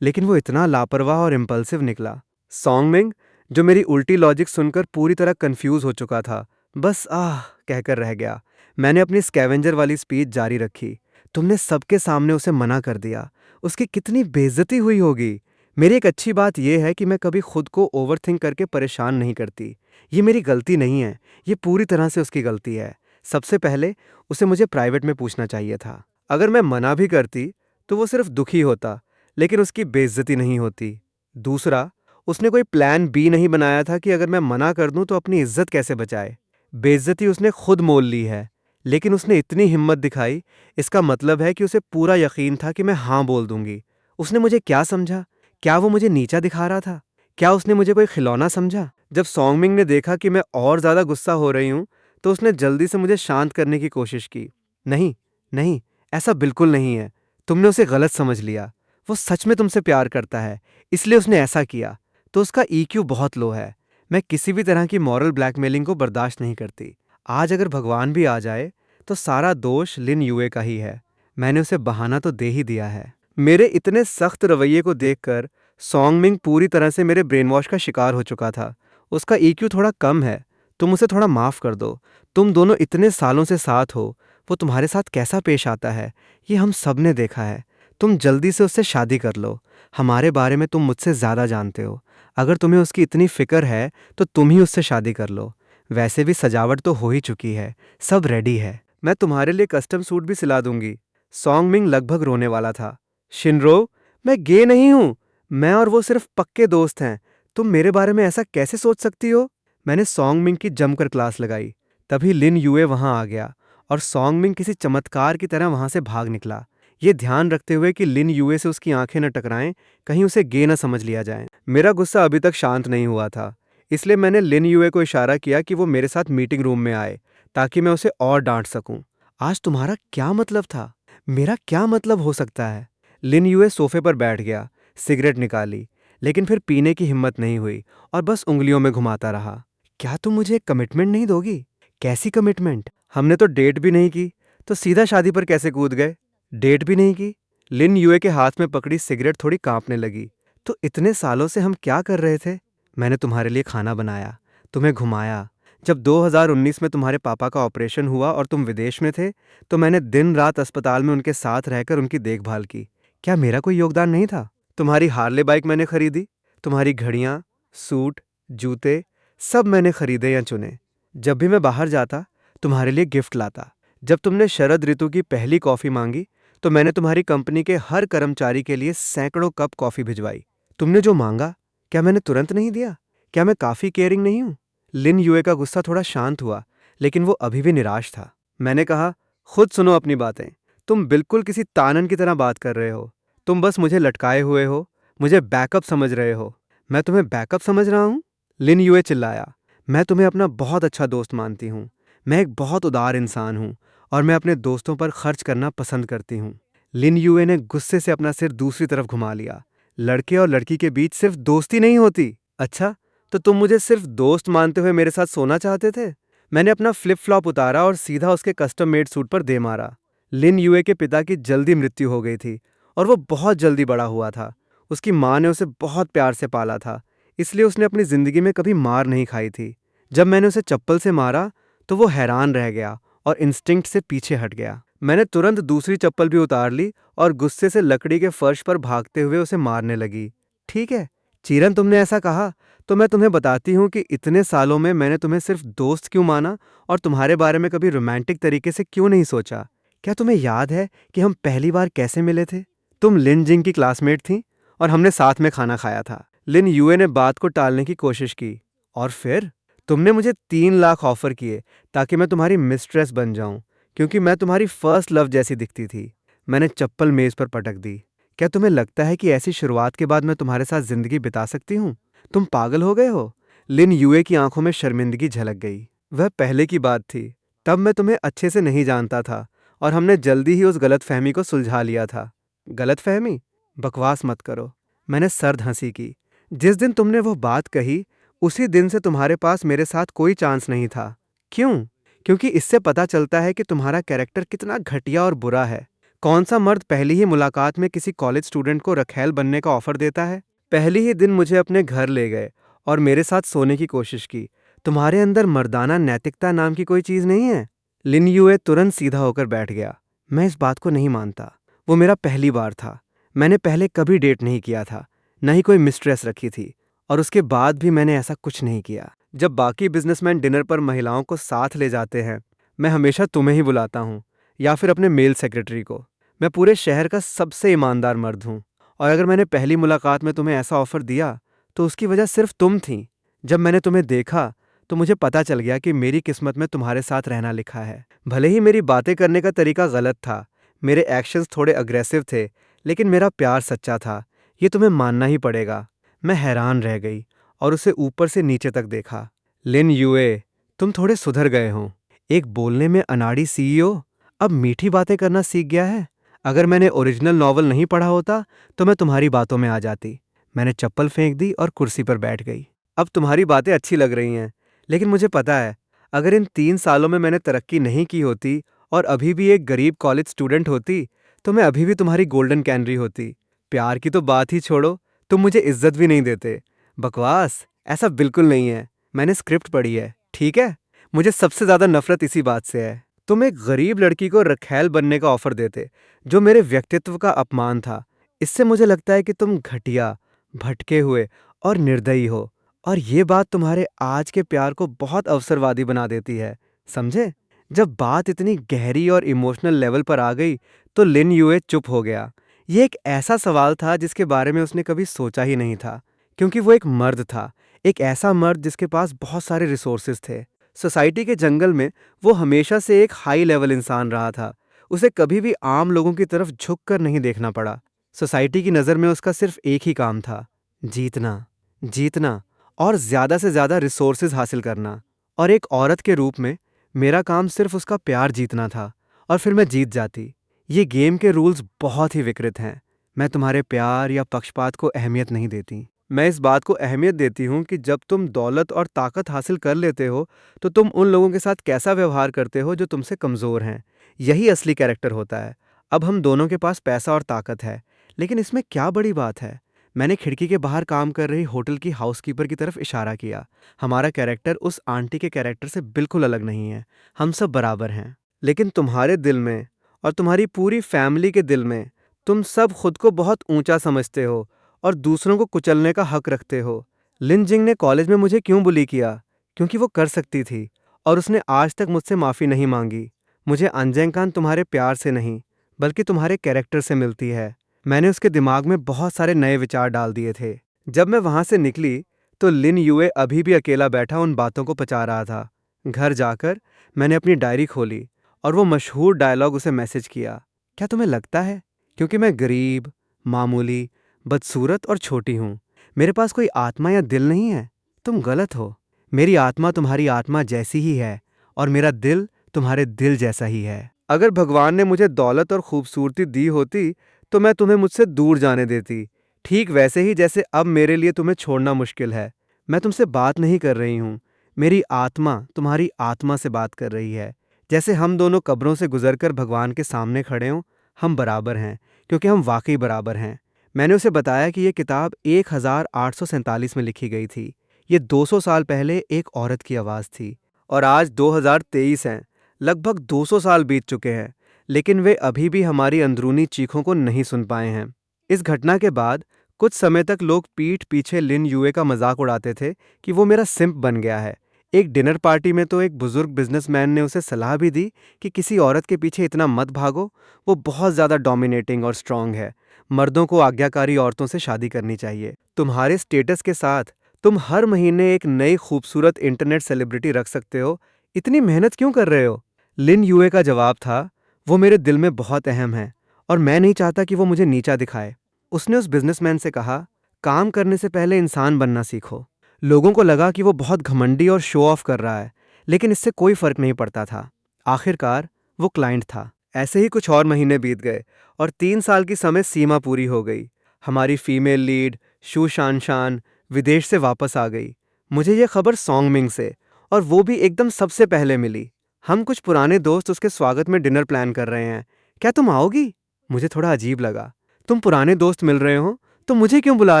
लेकिन वो इतना लापरवाह और इम्पल्सिव निकला। सॉन्गमिंग, जो मेरी उल्टी लॉजिक सुनकर पूरी तरह कंफ्यूज हो चुका था, बस आह कहकर रह गया। मैंने अपनी स्कैवेंजर वाली स्पीच जारी रखी। तुमने सबके सामने उसे मना कर दिया। उसकी कितनी बेइज्जती हुई होगी। मेरी एक अच्छी बात यह है कि मैं कभी खुद को ओवरथिंक करके परेशान नहीं करती। ये मेरी गलती नहीं है, ये पूरी तरह से उसकी गलती है। सबसे पहले उसे मुझे प्राइवेट में पूछना चाहिए था। अगर मैं मना भी करती तो वो सिर्फ दुखी होता, लेकिन उसकी बेइज्जती नहीं होती। दूसरा, उसने कोई प्लान बी नहीं बनाया था कि अगर मैं मना कर दूं तो अपनी इज्जत कैसे बचाए। बेइज्जती उसने खुद मोल ली है, लेकिन उसने इतनी हिम्मत दिखाई, इसका मतलब है कि उसे पूरा यकीन था कि मैं हाँ बोल दूंगी। उसने मुझे क्या समझा? क्या वो मुझे नीचा दिखा रहा था? क्या उसने मुझे कोई खिलौना समझा? जब सॉन्गमिंग ने देखा कि मैं और ज्यादा गुस्सा हो रही हूं, तो उसने जल्दी से मुझे शांत करने की कोशिश की। नहीं, नहीं, ऐसा बिल्कुल नहीं है। तुमने उसे गलत समझ लिया। वो सच में तुमसे प्यार करता है, इसलिए उसने ऐसा किया। तो उसका ईक्यू बहुत लो है। मैं किसी भी तरह की मॉरल ब्लैकमेलिंग को बर्दाश्त नहीं करती। आज अगर भगवान भी आ जाए तो सारा दोष लिन यूए का ही है। मैंने उसे बहाना तो दे ही दिया है। मेरे इतने सख्त रवैये को देखकर सॉन्गमिंग पूरी तरह से मेरे ब्रेन वॉश का शिकार हो चुका था। उसका ईक्यू थोड़ा कम है। तुम उसे थोड़ा माफ कर दो। तुम दोनों इतने सालों से साथ हो। वो तुम्हारे साथ कैसा पेश आता है, ये हम सब ने देखा है। तुम जल्दी से उससे शादी कर लो। हमारे बारे में तुम मुझसे ज्यादा जानते हो। अगर तुम्हें उसकी इतनी फिक्र है तो तुम ही उससे शादी कर लो। वैसे भी सजावट तो हो ही चुकी है, सब रेडी है। मैं तुम्हारे लिए कस्टम सूट भी सिला दूंगी। सॉन्गमिंग लगभग रोने वाला था। शिनरो, मैं गे नहीं हूं। मैं और वो सिर्फ पक्के दोस्त हैं। तुम मेरे बारे में ऐसा कैसे सोच सकती हो? मैंने सॉन्गमिंग की जमकर क्लास लगाई। तभी लिन यूए वहां आ गया और सॉन्गमिंग किसी चमत्कार की तरह वहां से भाग निकला, ये ध्यान रखते हुए कि लिन यूए से उसकी आंखें न टकराएं, कहीं उसे गे न समझ लिया जाए। मेरा गुस्सा अभी तक शांत नहीं हुआ था, इसलिए मैंने लिन यूए को इशारा किया कि वो मेरे साथ मीटिंग रूम में आए, ताकि मैं उसे और डांट सकूं। आज तुम्हारा क्या मतलब था? मेरा क्या मतलब हो सकता है? लिन यूए सोफे पर बैठ गया, सिगरेट निकाली, लेकिन फिर पीने की हिम्मत नहीं हुई और बस उंगलियों में घुमाता रहा। क्या तुम मुझे एक कमिटमेंट नहीं दोगी? कैसी कमिटमेंट? हमने तो डेट भी नहीं की, तो सीधा शादी पर कैसे कूद गए? डेट भी नहीं की? लिन यूए के हाथ में पकड़ी सिगरेट थोड़ी कांपने लगी। तो इतने सालों से हम क्या कर रहे थे? मैंने तुम्हारे लिए खाना बनाया, तुम्हें घुमाया। जब 2019 में तुम्हारे पापा का ऑपरेशन हुआ और तुम विदेश में थे, तो मैंने दिन रात अस्पताल में उनके साथ रहकर उनकी देखभाल की। क्या मेरा कोई योगदान नहीं था? तुम्हारी हार्ले बाइक मैंने खरीदी, तुम्हारी घड़ियां, सूट, जूते, सब मैंने खरीदे या चुने। जब भी मैं बाहर जाता, तुम्हारे लिए गिफ्ट लाता। जब तुमने शरद ऋतु की पहली कॉफ़ी मांगी, तो मैंने तुम्हारी कंपनी के हर कर्मचारी के लिए सैकड़ों कप कॉफ़ी भिजवाई। तुमने जो मांगा, क्या मैंने तुरंत नहीं दिया? क्या मैं काफ़ी केयरिंग नहीं हूँ? लिन यूए का गुस्सा थोड़ा शांत हुआ, लेकिन वो अभी भी निराश था। मैंने कहा, खुद सुनो अपनी बातें। तुम बिल्कुल किसी तानन की तरह बात कर रहे हो। तुम बस मुझे लटकाए हुए हो, मुझे बैकअप समझ रहे हो। मैं तुम्हें बैकअप समझ रहा हूँ? लिन यूए चिल्लाया। मैं तुम्हें अपना बहुत अच्छा दोस्त मानती हूँ। मैं एक बहुत उदार इंसान हूँ और मैं अपने दोस्तों पर खर्च करना पसंद करती हूँ। लिन यूए ने गुस्से से अपना सिर दूसरी तरफ घुमा लिया। लड़के और लड़की के बीच सिर्फ दोस्ती नहीं होती। अच्छा, तो तुम मुझे सिर्फ दोस्त मानते हुए मेरे साथ सोना चाहते थे? मैंने अपना फ्लिप फ्लॉप उतारा और सीधा उसके कस्टम मेड सूट पर दे मारा। लिन यूए के पिता की जल्दी मृत्यु हो गई थी और वो बहुत जल्दी बड़ा हुआ था। उसकी माँ ने उसे बहुत प्यार से पाला था, इसलिए उसने अपनी जिंदगी में कभी मार नहीं खाई थी। जब मैंने उसे चप्पल से मारा तो वो हैरान रह गया और इंस्टिंक्ट से पीछे हट गया। मैंने तुरंत दूसरी चप्पल भी उतार ली और गुस्से से लकड़ी के फर्श पर भागते हुए उसे मारने लगी। ठीक है, चीरन, तुमने ऐसा कहा, तो मैं तुम्हें बताती हूँ कि इतने सालों में मैंने तुम्हें सिर्फ दोस्त क्यों माना और तुम्हारे बारे में कभी रोमांटिक तरीके से क्यों नहीं सोचा। क्या तुम्हें याद है कि हम पहली बार कैसे मिले थे? तुम लिन जिंग की क्लासमेट थी और हमने साथ में खाना खाया था। लिन यूए ने बात को टालने की कोशिश की। और फिर तुमने मुझे 3 लाख ऑफर किए ताकि मैं तुम्हारी मिस्ट्रेस बन जाऊं, क्योंकि मैं तुम्हारी फर्स्ट लव जैसी दिखती थी। मैंने चप्पल मेज पर पटक दी। क्या तुम्हें लगता है कि ऐसी शुरुआत के बाद मैं तुम्हारे साथ जिंदगी बिता सकती हूँ? तुम पागल हो गए हो? लिन यूए की आंखों में शर्मिंदगी झलक गई। वह पहले की बात थी। तब मैं तुम्हें अच्छे से नहीं जानता था और हमने जल्दी ही उस गलतफहमी को सुलझा लिया था। गलतफहमी? बकवास मत करो। मैंने सर्द हंसी की। जिस दिन तुमने वो बात कही, उसी दिन से तुम्हारे पास मेरे साथ कोई चांस नहीं था। क्यों? क्योंकि इससे पता चलता है कि तुम्हारा कैरेक्टर कितना घटिया और बुरा है। कौन सा मर्द पहली ही मुलाकात में किसी कॉलेज स्टूडेंट को रखैल बनने का ऑफर देता है? पहले ही दिन मुझे अपने घर ले गए और मेरे साथ सोने की कोशिश की। तुम्हारे अंदर मर्दाना नैतिकता नाम की कोई चीज नहीं है? लिन यूए तुरंत सीधा होकर बैठ गया। मैं इस बात को नहीं मानता। वो मेरा पहली बार था। मैंने पहले कभी डेट नहीं किया था, न ही कोई मिस्ट्रेस रखी थी, और उसके बाद भी मैंने ऐसा कुछ नहीं किया। जब बाकी बिजनेसमैन डिनर पर महिलाओं को साथ ले जाते हैं, मैं हमेशा तुम्हें ही बुलाता हूँ या फिर अपने मेल सेक्रेटरी को। मैं पूरे शहर का सबसे ईमानदार मर्द हूँ, और अगर मैंने पहली मुलाकात में तुम्हें ऐसा ऑफर दिया तो उसकी वजह सिर्फ तुम थी। जब मैंने तुम्हें देखा तो मुझे पता चल गया कि मेरी किस्मत में तुम्हारे साथ रहना लिखा है। भले ही मेरी बातें करने का तरीका गलत था, मेरे एक्शंस थोड़े अग्रेसिव थे, लेकिन मेरा प्यार सच्चा था। ये तुम्हें मानना ही पड़ेगा। मैं हैरान रह गई और उसे ऊपर से नीचे तक देखा। लिन यूए, तुम थोड़े सुधर गए हो। एक बोलने में अनाड़ी सीईओ अब मीठी बातें करना सीख गया है। अगर मैंने ओरिजिनल नॉवल नहीं पढ़ा होता तो मैं तुम्हारी बातों में आ जाती। मैंने चप्पल फेंक दी और कुर्सी पर बैठ गई। अब तुम्हारी बातें अच्छी लग रही हैं, लेकिन मुझे पता है, अगर इन 3 सालों में मैंने तरक्की नहीं की होती और अभी भी एक गरीब कॉलेज स्टूडेंट होती, तो मैं अभी भी तुम्हारी गोल्डन कैनरी होती। प्यार की तो बात ही छोड़ो, तुम मुझे इज्जत भी नहीं देते। बकवास, ऐसा बिल्कुल नहीं है। मैंने स्क्रिप्ट पढ़ी है, ठीक है? मुझे सबसे ज्यादा नफरत इसी बात से है। तुम एक गरीब लड़की को रखैल बनने का ऑफर देते, जो मेरे व्यक्तित्व का अपमान था। इससे मुझे लगता है कि तुम घटिया, भटके हुए और निर्दयी हो, और ये बात तुम्हारे आज के प्यार को बहुत अवसरवादी बना देती है, समझे? जब बात इतनी गहरी और इमोशनल लेवल पर आ गई तो लिन यूए चुप हो गया। ये एक ऐसा सवाल था जिसके बारे में उसने कभी सोचा ही नहीं था, क्योंकि वो एक मर्द था, एक ऐसा मर्द जिसके पास बहुत सारे रिसोर्सेज थे। सोसाइटी के जंगल में वो हमेशा से एक हाई लेवल इंसान रहा था। उसे कभी भी आम लोगों की तरफ झुककर नहीं देखना पड़ा। सोसाइटी की नज़र में उसका सिर्फ एक ही काम था, जीतना, जीतना और ज़्यादा से ज़्यादा रिसोर्सेज हासिल करना। और एक औरत के रूप में मेरा काम सिर्फ उसका प्यार जीतना था, और फिर मैं जीत जाती। ये गेम के रूल्स बहुत ही विकृत हैं। मैं तुम्हारे प्यार या पक्षपात को अहमियत नहीं देती। मैं इस बात को अहमियत देती हूँ कि जब तुम दौलत और ताकत हासिल कर लेते हो तो तुम उन लोगों के साथ कैसा व्यवहार करते हो जो तुमसे कमज़ोर हैं। यही असली कैरेक्टर होता है। अब हम दोनों के पास पैसा और ताकत है, लेकिन इसमें क्या बड़ी बात है? मैंने खिड़की के बाहर काम कर रही होटल की हाउसकीपर की तरफ इशारा किया। हमारा कैरेक्टर उस आंटी के कैरेक्टर से बिल्कुल अलग नहीं है। हम सब बराबर हैं। लेकिन तुम्हारे दिल में और तुम्हारी पूरी फैमिली के दिल में तुम सब खुद को बहुत ऊंचा समझते हो और दूसरों को कुचलने का हक रखते हो। लिन जिंग ने कॉलेज में मुझे क्यों बुली किया? क्योंकि वो कर सकती थी, और उसने आज तक मुझसे माफ़ी नहीं मांगी। मुझे अंजेंकान तुम्हारे प्यार से नहीं, बल्कि तुम्हारे कैरेक्टर से मिलती है। मैंने उसके दिमाग में बहुत सारे नए विचार डाल दिए थे। जब मैं वहां से निकली तो लिन युए अभी भी अकेला बैठा उन बातों को पचा रहा था। घर जाकर मैंने अपनी डायरी खोली और वो मशहूर डायलॉग उसे मैसेज किया। क्या तुम्हें लगता है क्योंकि मैं गरीब, मामूली, बदसूरत और छोटी हूँ, मेरे पास कोई आत्मा या दिल नहीं है? तुम गलत हो। मेरी आत्मा तुम्हारी आत्मा जैसी ही है और मेरा दिल तुम्हारे दिल जैसा ही है। अगर भगवान ने मुझे दौलत और खूबसूरती दी होती तो मैं तुम्हें मुझसे दूर जाने देती, ठीक वैसे ही जैसे अब मेरे लिए तुम्हें छोड़ना मुश्किल है। मैं तुमसे बात नहीं कर रही हूँ, मेरी आत्मा तुम्हारी आत्मा से बात कर रही है। जैसे हम दोनों कब्रों से गुजरकर भगवान के सामने खड़े हों, हम बराबर हैं, क्योंकि हम वाकई बराबर हैं। मैंने उसे बताया कि यह किताब 1847 में लिखी गई थी। ये 200 साल पहले एक औरत की आवाज़ थी। और आज 2023 हैं, लगभग 200 साल बीत चुके हैं, लेकिन वे अभी भी हमारी अंदरूनी चीखों को नहीं सुन पाए हैं। इस घटना के बाद कुछ समय तक लोग पीठ पीछे लिन युए का मजाक उड़ाते थे कि वो मेरा सिंप बन गया है। एक डिनर पार्टी में तो एक बुजुर्ग बिजनेसमैन ने उसे सलाह भी दी कि किसी औरत के पीछे इतना मत भागो, वो बहुत ज़्यादा डोमिनेटिंग और स्ट्रांग है। मर्दों को आज्ञाकारी औरतों से शादी करनी चाहिए। तुम्हारे स्टेटस के साथ तुम हर महीने एक नई खूबसूरत इंटरनेट सेलिब्रिटी रख सकते हो, इतनी मेहनत क्यों कर रहे हो? लिन युए का जवाब था, वो मेरे दिल में बहुत अहम है और मैं नहीं चाहता कि वो मुझे नीचा दिखाए। उसने उस बिजनेसमैन से कहा, काम करने से पहले इंसान बनना सीखो। लोगों को लगा कि वो बहुत घमंडी और शो ऑफ कर रहा है, लेकिन इससे कोई फर्क नहीं पड़ता था। आखिरकार वो क्लाइंट था। ऐसे ही कुछ और महीने बीत गए और 3 साल की समय सीमा पूरी हो गई। हमारी फीमेल लीड शू शानशान विदेश से वापस आ गई। मुझे ये खबर सॉन्गमिंग से, और वो भी एकदम सबसे पहले मिली। हम कुछ पुराने दोस्त उसके स्वागत में डिनर प्लान कर रहे हैं। क्या तुम आओगी? मुझे थोड़ा अजीब लगा। तुम पुराने दोस्त मिल रहे हो तो मुझे क्यों बुला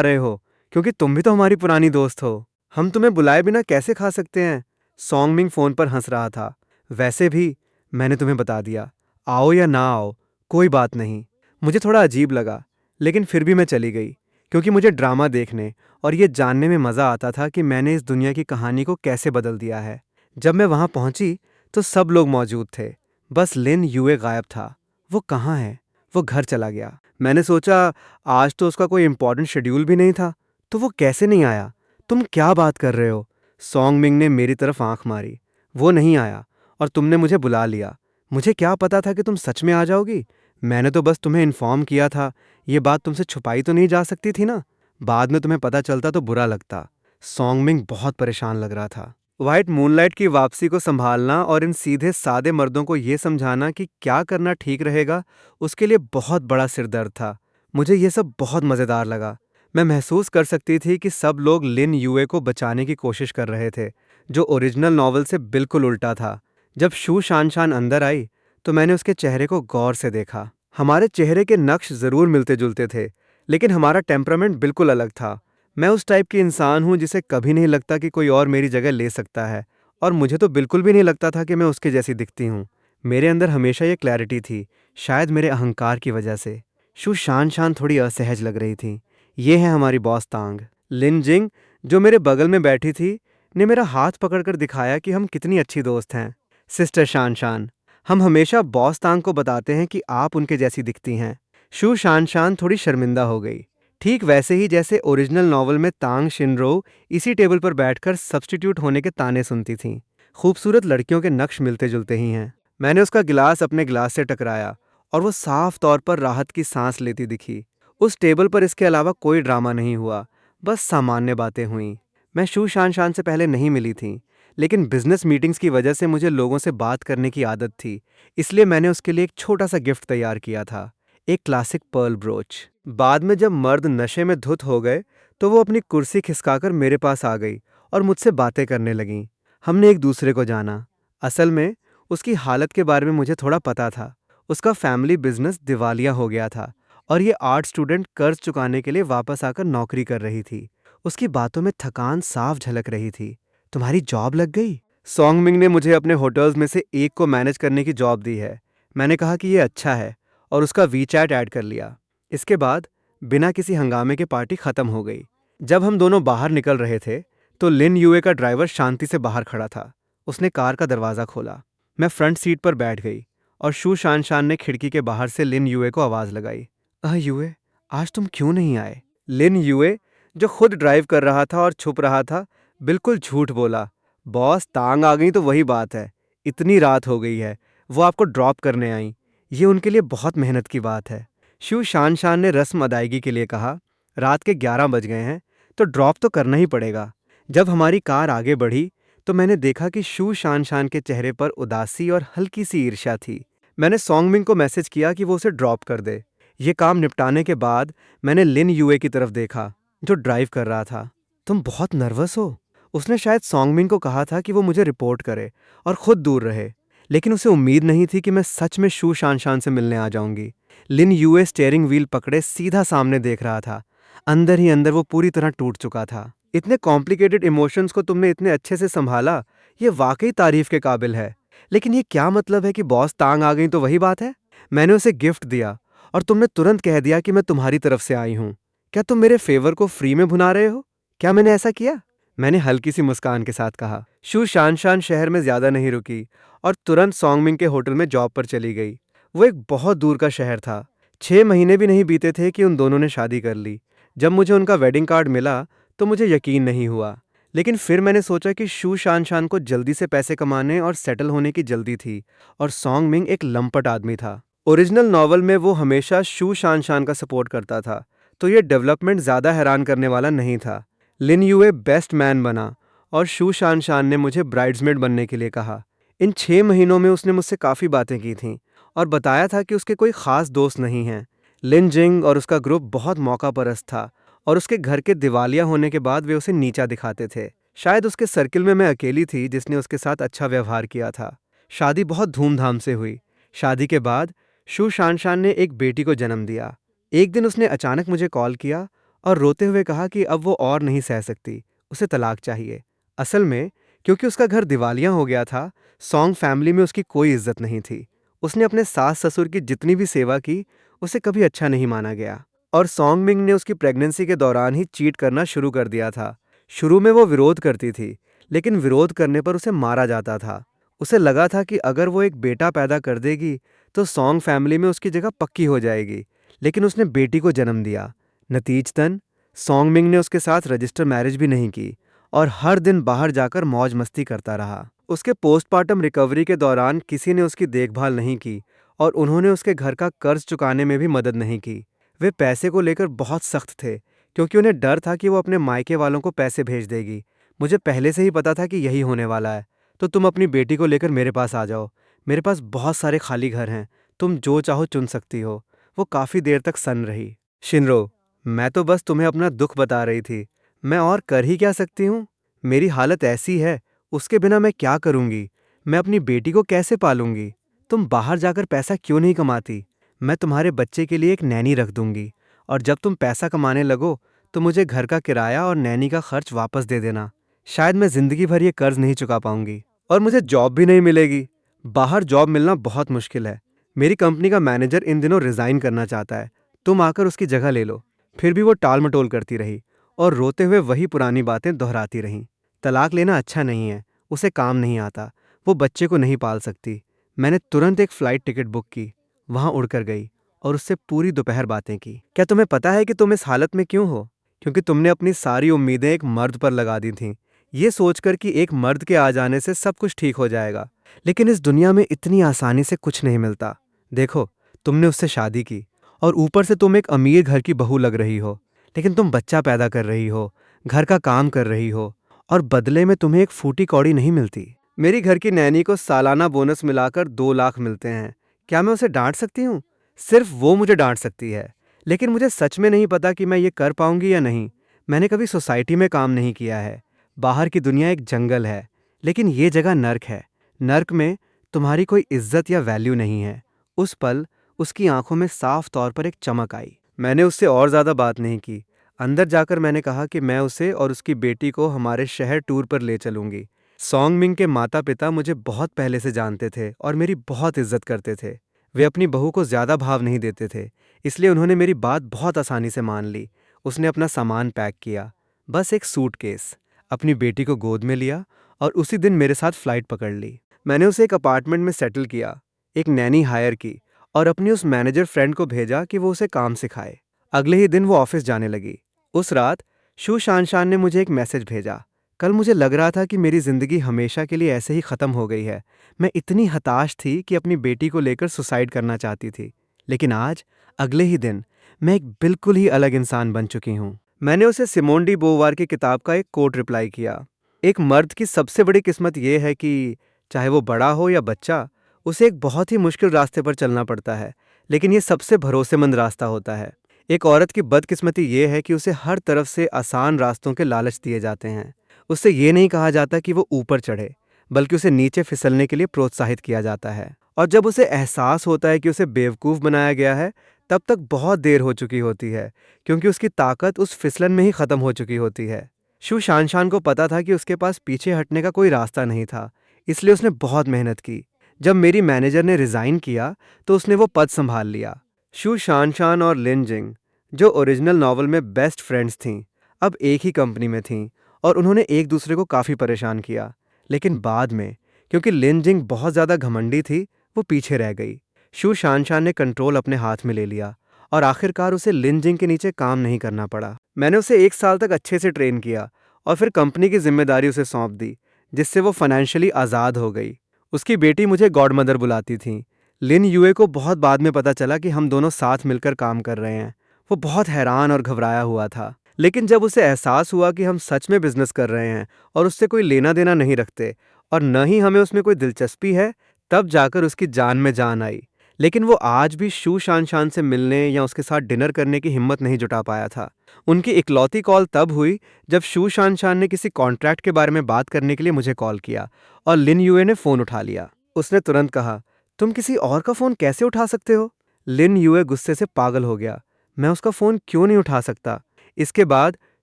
रहे हो? क्योंकि तुम भी तो हमारी पुरानी दोस्त हो। हम तुम्हें बुलाए बिना कैसे खा सकते हैं? सॉन्गमिंग फोन पर हंस रहा था। वैसे भी मैंने तुम्हें बता दिया, आओ या ना आओ कोई बात नहीं। मुझे थोड़ा अजीब लगा, लेकिन फिर भी मैं चली गई, क्योंकि मुझे ड्रामा देखने और ये जानने में मज़ा आता था कि मैंने इस दुनिया की कहानी को कैसे बदल दिया है। जब मैं वहाँ पहुँची तो सब लोग मौजूद थे, बस लिन युए गायब था। वो कहाँ है? वो घर चला गया। मैंने सोचा आज तो उसका कोई इंपॉर्टेंट शेड्यूल भी नहीं था, तो वो कैसे नहीं आया? तुम क्या बात कर रहे हो? सॉन्गमिंग ने मेरी तरफ आंख मारी। वो नहीं आया और तुमने मुझे बुला लिया। मुझे क्या पता था कि तुम सच में आ जाओगी? मैंने तो बस तुम्हें इन्फॉर्म किया था। ये बात तुमसे छुपाई तो नहीं जा सकती थी ना? बाद में तुम्हें पता चलता तो बुरा लगता। सॉन्गमिंग बहुत परेशान लग रहा था। व्हाइट मूनलाइट की वापसी को संभालना और इन सीधे सादे मर्दों को ये समझाना कि क्या करना ठीक रहेगा, उसके लिए बहुत बड़ा सिरदर्द था। मुझे ये सब बहुत मज़ेदार लगा। मैं महसूस कर सकती थी कि सब लोग लिन युए को बचाने की कोशिश कर रहे थे, जो ओरिजिनल नॉवल से बिल्कुल उल्टा था। जब शू शानशान अंदर आई तो मैंने उसके चेहरे को गौर से देखा। हमारे चेहरे के नक्श ज़रूर मिलते जुलते थे, लेकिन हमारा टेम्परामेंट बिल्कुल अलग था। मैं उस टाइप की इंसान हूँ जिसे कभी नहीं लगता कि कोई और मेरी जगह ले सकता है, और मुझे तो बिल्कुल भी नहीं लगता था कि मैं उसके जैसी दिखती हूँ। मेरे अंदर हमेशा ये क्लैरिटी थी, शायद मेरे अहंकार की वजह से। शू शान थोड़ी असहज लग रही थी। ये है हमारी बॉस तांग। लिन जिंग, जो मेरे बगल में बैठी थी, ने मेरा हाथ पकड़कर दिखाया कि हम कितनी अच्छी दोस्त हैं। सिस्टर शान, हम हमेशा बॉस तांग को बताते हैं कि आप उनके जैसी दिखती हैं। शू शान थोड़ी शर्मिंदा हो गई, ठीक वैसे ही जैसे ओरिजिनल नॉवल में तांग शिनरो इसी टेबल पर बैठकर सब्स्टिट्यूट होने के ताने सुनती थीं। खूबसूरत लड़कियों के नक्श मिलते जुलते ही हैं। मैंने उसका गिलास अपने गिलास से टकराया और वो साफ तौर पर राहत की सांस लेती दिखी। उस टेबल पर इसके अलावा कोई ड्रामा नहीं हुआ, बस सामान्य बातें हुईं। मैं शू शान से पहले नहीं मिली थी, लेकिन बिजनेस मीटिंग्स की वजह से मुझे लोगों से बात करने की आदत थी, इसलिए मैंने उसके लिए एक छोटा सा गिफ्ट तैयार किया था, एक क्लासिक पर्ल ब्रोच। बाद में जब मर्द नशे में धुत हो गए तो वो अपनी कुर्सी खिसकाकर मेरे पास आ गई और मुझसे बातें करने लगीं। हमने एक दूसरे को जाना। असल में उसकी हालत के बारे में मुझे थोड़ा पता था। उसका फैमिली बिजनेस दिवालिया हो गया था और ये आर्ट स्टूडेंट कर्ज चुकाने के लिए वापस आकर नौकरी कर रही थी। उसकी बातों में थकान साफ झलक रही थी। तुम्हारी जॉब लग गई? सॉन्गमिंग ने मुझे अपने होटल्स में से एक को मैनेज करने की जॉब दी है। मैंने कहा कि ये अच्छा है और उसका वीचैट ऐड कर लिया। इसके बाद बिना किसी हंगामे के पार्टी खत्म हो गई। जब हम दोनों बाहर निकल रहे थे तो लिन युए का ड्राइवर शांति से बाहर खड़ा था। उसने कार का दरवाज़ा खोला। मैं फ्रंट सीट पर बैठ गई और शू शान शान ने खिड़की के बाहर से लिन यूए को आवाज़ लगाई। यूए, आज तुम क्यों नहीं आए? लिन यूए, जो खुद ड्राइव कर रहा था और छुप रहा था, बिल्कुल झूठ बोला। बॉस, तांग आ गई तो वही बात है। इतनी रात हो गई है, वो आपको ड्रॉप करने आई। ये उनके लिए बहुत मेहनत की बात है। शू शान शान ने रस्म अदायगी के लिए कहा, रात के 11 बज गए हैं, तो ड्रॉप तो करना ही पड़ेगा। जब हमारी कार आगे बढ़ी तो मैंने देखा कि शू शान शान के चेहरे पर उदासी और हल्की सी ईर्ष्या थी। मैंने सॉन्गमिंग को मैसेज किया कि वो उसे ड्रॉप कर दे। ये काम निपटाने के बाद मैंने लिन यूए की तरफ देखा, जो ड्राइव कर रहा था। तुम बहुत नर्वस हो? उसने शायद सॉन्गमिंग को कहा था कि वो मुझे रिपोर्ट करे और खुद दूर रहे, लेकिन उसे उम्मीद नहीं थी कि मैं सच में शू शान शान से मिलने आ जाऊंगी। लिन यूए स्टीयरिंग व्हील पकड़े सीधा सामने देख रहा था। अंदर ही अंदर वो पूरी तरह टूट चुका था। इतने कॉम्प्लिकेटेड इमोशंस को तुमने इतने अच्छे से संभाला, ये वाकई तारीफ के काबिल है। लेकिन ये क्या मतलब है कि बॉस तांग आ गई तो वही बात है? मैंने उसे गिफ्ट दिया और तुमने तुरंत कह दिया कि मैं तुम्हारी तरफ से आई हूँ। क्या तुम मेरे फेवर को फ्री में भुना रहे हो? क्या मैंने ऐसा किया? मैंने हल्की सी मुस्कान के साथ कहा। शू शान शान शहर में ज्यादा नहीं रुकी और तुरंत सॉन्गमिंग के होटल में जॉब पर चली गई। वो एक बहुत दूर का शहर था। 6 महीने भी नहीं बीते थे कि उन दोनों ने शादी कर ली। जब मुझे उनका वेडिंग कार्ड मिला तो मुझे यकीन नहीं हुआ, लेकिन फिर मैंने सोचा कि शू शान शान को जल्दी से पैसे कमाने और सेटल होने की जल्दी थी, और सॉन्ग मिंग एक लंपट आदमी था। ओरिजिनल नॉवल में वो हमेशा शू शान शान का सपोर्ट करता था, तो ये डेवलपमेंट ज़्यादा हैरान करने वाला नहीं था। लिन यूए बेस्ट मैन बना और शू शान शान ने मुझे ब्राइड्समेड बनने के लिए कहा। इन 6 महीनों में उसने मुझसे काफ़ी बातें की थीं और बताया था कि उसके कोई ख़ास दोस्त नहीं हैं। लिन जिंग और उसका ग्रुप बहुत मौका परस्त था और उसके घर के दिवालिया होने के बाद वे उसे नीचा दिखाते थे। शायद उसके सर्किल में मैं अकेली थी जिसने उसके साथ अच्छा व्यवहार किया था। शादी बहुत धूमधाम से हुई। शादी के बाद शू शान शान ने एक बेटी को जन्म दिया। एक दिन उसने अचानक मुझे कॉल किया और रोते हुए कहा कि अब वो और नहीं सह सकती, उसे तलाक चाहिए। असल में क्योंकि उसका घर दिवालिया हो गया था, सॉन्ग फैमिली में उसकी कोई इज्जत नहीं थी। उसने अपने सास ससुर की जितनी भी सेवा की, उसे कभी अच्छा नहीं माना गया। और सॉन्ग मिंग ने उसकी प्रेगनेंसी के दौरान ही चीट करना शुरू कर दिया था। शुरू में वो विरोध करती थी, लेकिन विरोध करने पर उसे मारा जाता था। उसे लगा था कि अगर वो एक बेटा पैदा कर देगी तो सॉन्ग फैमिली में उसकी जगह पक्की हो जाएगी, लेकिन उसने बेटी को जन्म दिया। नतीजतन सॉन्ग मिंग ने उसके साथ रजिस्टर मैरिज भी नहीं की और हर दिन बाहर जाकर मौज मस्ती करता रहा। उसके पोस्टमार्टम रिकवरी के दौरान किसी ने उसकी देखभाल नहीं की और उन्होंने उसके घर का कर्ज चुकाने में भी मदद नहीं की। वे पैसे को लेकर बहुत सख्त थे, क्योंकि उन्हें डर था कि वो अपने मायके वालों को पैसे भेज देगी। मुझे पहले से ही पता था कि यही होने वाला है। तो तुम अपनी बेटी को लेकर मेरे पास आ जाओ। मेरे पास बहुत सारे खाली घर हैं, तुम जो चाहो चुन सकती हो। वो काफ़ी देर तक सन्न रही। शिनरो, मैं तो बस तुम्हें अपना दुख बता रही थी। मैं और कर ही क्या सकती हूँ? मेरी हालत ऐसी है, उसके बिना मैं क्या करूँगी? मैं अपनी बेटी को कैसे पालूंगी? तुम बाहर जाकर पैसा क्यों नहीं कमाती? मैं तुम्हारे बच्चे के लिए एक नैनी रख दूंगी, और जब तुम पैसा कमाने लगो तो मुझे घर का किराया और नैनी का खर्च वापस दे देना। शायद मैं जिंदगी भर ये कर्ज नहीं चुका पाऊंगी और मुझे जॉब भी नहीं मिलेगी। बाहर जॉब मिलना बहुत मुश्किल है। मेरी कंपनी का मैनेजर इन दिनों रिजाइन करना चाहता है। तुम आकर उसकी जगह ले लो। फिर भी वो टाल मटोल करती रही और रोते हुए वही पुरानी बातें दोहराती रहीं। तलाक लेना अच्छा नहीं है, उसे काम नहीं आता, वो बच्चे को नहीं पाल सकती। मैंने तुरंत एक फ़्लाइट टिकट बुक की, वहाँ उड़कर गई और उससे पूरी दोपहर बातें की। क्या तुम्हें पता है कि तुम इस हालत में क्यों हो? क्योंकि तुमने अपनी सारी उम्मीदें एक मर्द पर लगा दी थीं, ये सोचकर कि एक मर्द के आ जाने से सब कुछ ठीक हो जाएगा। लेकिन इस दुनिया में इतनी आसानी से कुछ नहीं मिलता। देखो, तुमने उससे शादी की और ऊपर से तुम एक अमीर घर की बहू लग रही हो, लेकिन तुम बच्चा पैदा कर रही हो, घर का काम कर रही हो, और बदले में तुम्हें एक फूटी कौड़ी नहीं मिलती। मेरी घर की नैनी को सालाना बोनस मिलाकर 2 लाख मिलते हैं। क्या मैं उसे डांट सकती हूँ? सिर्फ वो मुझे डांट सकती है। लेकिन मुझे सच में नहीं पता कि मैं ये कर पाऊंगी या नहीं। मैंने कभी सोसाइटी में काम नहीं किया है। बाहर की दुनिया एक जंगल है, लेकिन ये जगह नर्क है। नर्क में तुम्हारी कोई इज्जत या वैल्यू नहीं है। उस पल उसकी आंखों में साफ तौर पर एक चमक आई। मैंने उससे और ज़्यादा बात नहीं की। अंदर जाकर मैंने कहा कि मैं उसे और उसकी बेटी को हमारे शहर टूर पर ले चलूंगी। सॉन्ग मिंग के माता पिता मुझे बहुत पहले से जानते थे और मेरी बहुत इज्जत करते थे। वे अपनी बहू को ज़्यादा भाव नहीं देते थे, इसलिए उन्होंने मेरी बात बहुत आसानी से मान ली। उसने अपना सामान पैक किया, बस एक सूटकेस, अपनी बेटी को गोद में लिया और उसी दिन मेरे साथ फ़्लाइट पकड़ ली। मैंने उसे एक अपार्टमेंट में सेटल किया। एक नैनी हायर की और अपनी उस मैनेजर फ्रेंड को भेजा कि वो उसे काम सिखाए। अगले ही दिन वो ऑफिस जाने लगी। उस रात शू शानशान ने मुझे एक मैसेज भेजा। कल मुझे लग रहा था कि मेरी जिंदगी हमेशा के लिए ऐसे ही खत्म हो गई है। मैं इतनी हताश थी कि अपनी बेटी को लेकर सुसाइड करना चाहती थी। लेकिन आज, अगले ही दिन, मैं एक बिल्कुल ही अलग इंसान बन चुकी हूँ। मैंने उसे सिमोन डी बोवार की किताब का एक कोट रिप्लाई किया। एक मर्द की सबसे बड़ी किस्मत यह है कि चाहे वो बड़ा हो या बच्चा, उसे एक बहुत ही मुश्किल रास्ते पर चलना पड़ता है, लेकिन ये सबसे भरोसेमंद रास्ता होता है। एक औरत की बदकिस्मती ये है कि उसे हर तरफ से आसान रास्तों के लालच दिए जाते हैं। उससे ये नहीं कहा जाता कि वो ऊपर चढ़े, बल्कि उसे नीचे फिसलने के लिए प्रोत्साहित किया जाता है। और जब उसे एहसास होता है कि उसे बेवकूफ़ बनाया गया है, तब तक बहुत देर हो चुकी होती है, क्योंकि उसकी ताकत उस फिसलन में ही ख़त्म हो चुकी होती है। शू शानशान को पता था कि उसके पास पीछे हटने का कोई रास्ता नहीं था, इसलिए उसने बहुत मेहनत की। जब मेरी मैनेजर ने रिज़ाइन किया, तो उसने वो पद संभाल लिया। शू शानशान और लिन जिंग, जो ओरिजिनल नॉवल में बेस्ट फ्रेंड्स थीं, अब एक ही कंपनी में थीं और उन्होंने एक दूसरे को काफ़ी परेशान किया। लेकिन बाद में, क्योंकि लिन जिंग बहुत ज़्यादा घमंडी थी, वो पीछे रह गई। शू शानशान ने कंट्रोल अपने हाथ में ले लिया और आखिरकार उसे लिन जिंग के नीचे काम नहीं करना पड़ा। मैंने उसे 1 साल तक अच्छे से ट्रेन किया और फिर कंपनी की जिम्मेदारी उसे सौंप दी, जिससे वो फाइनेंशियली आज़ाद हो गई। उसकी बेटी मुझे गॉड मदर बुलाती थी। लिन यूए को बहुत बाद में पता चला कि हम दोनों साथ मिलकर काम कर रहे हैं। वो बहुत हैरान और घबराया हुआ था, लेकिन जब उसे एहसास हुआ कि हम सच में बिजनेस कर रहे हैं और उससे कोई लेना देना नहीं रखते और न ही हमें उसमें कोई दिलचस्पी है, तब जाकर उसकी जान में जान आई। लेकिन वो आज भी शू शानशान से मिलने या उसके साथ डिनर करने की हिम्मत नहीं जुटा पाया था। उनकी इकलौती कॉल तब हुई जब शू शानशान ने किसी कॉन्ट्रैक्ट के बारे में बात करने के लिए मुझे कॉल किया और लिन यूए ने फ़ोन उठा लिया। उसने तुरंत कहा, तुम किसी और का फ़ोन कैसे उठा सकते हो? लिन यूए गुस्से से पागल हो गया। मैं उसका फ़ोन क्यों नहीं उठा सकता? इसके बाद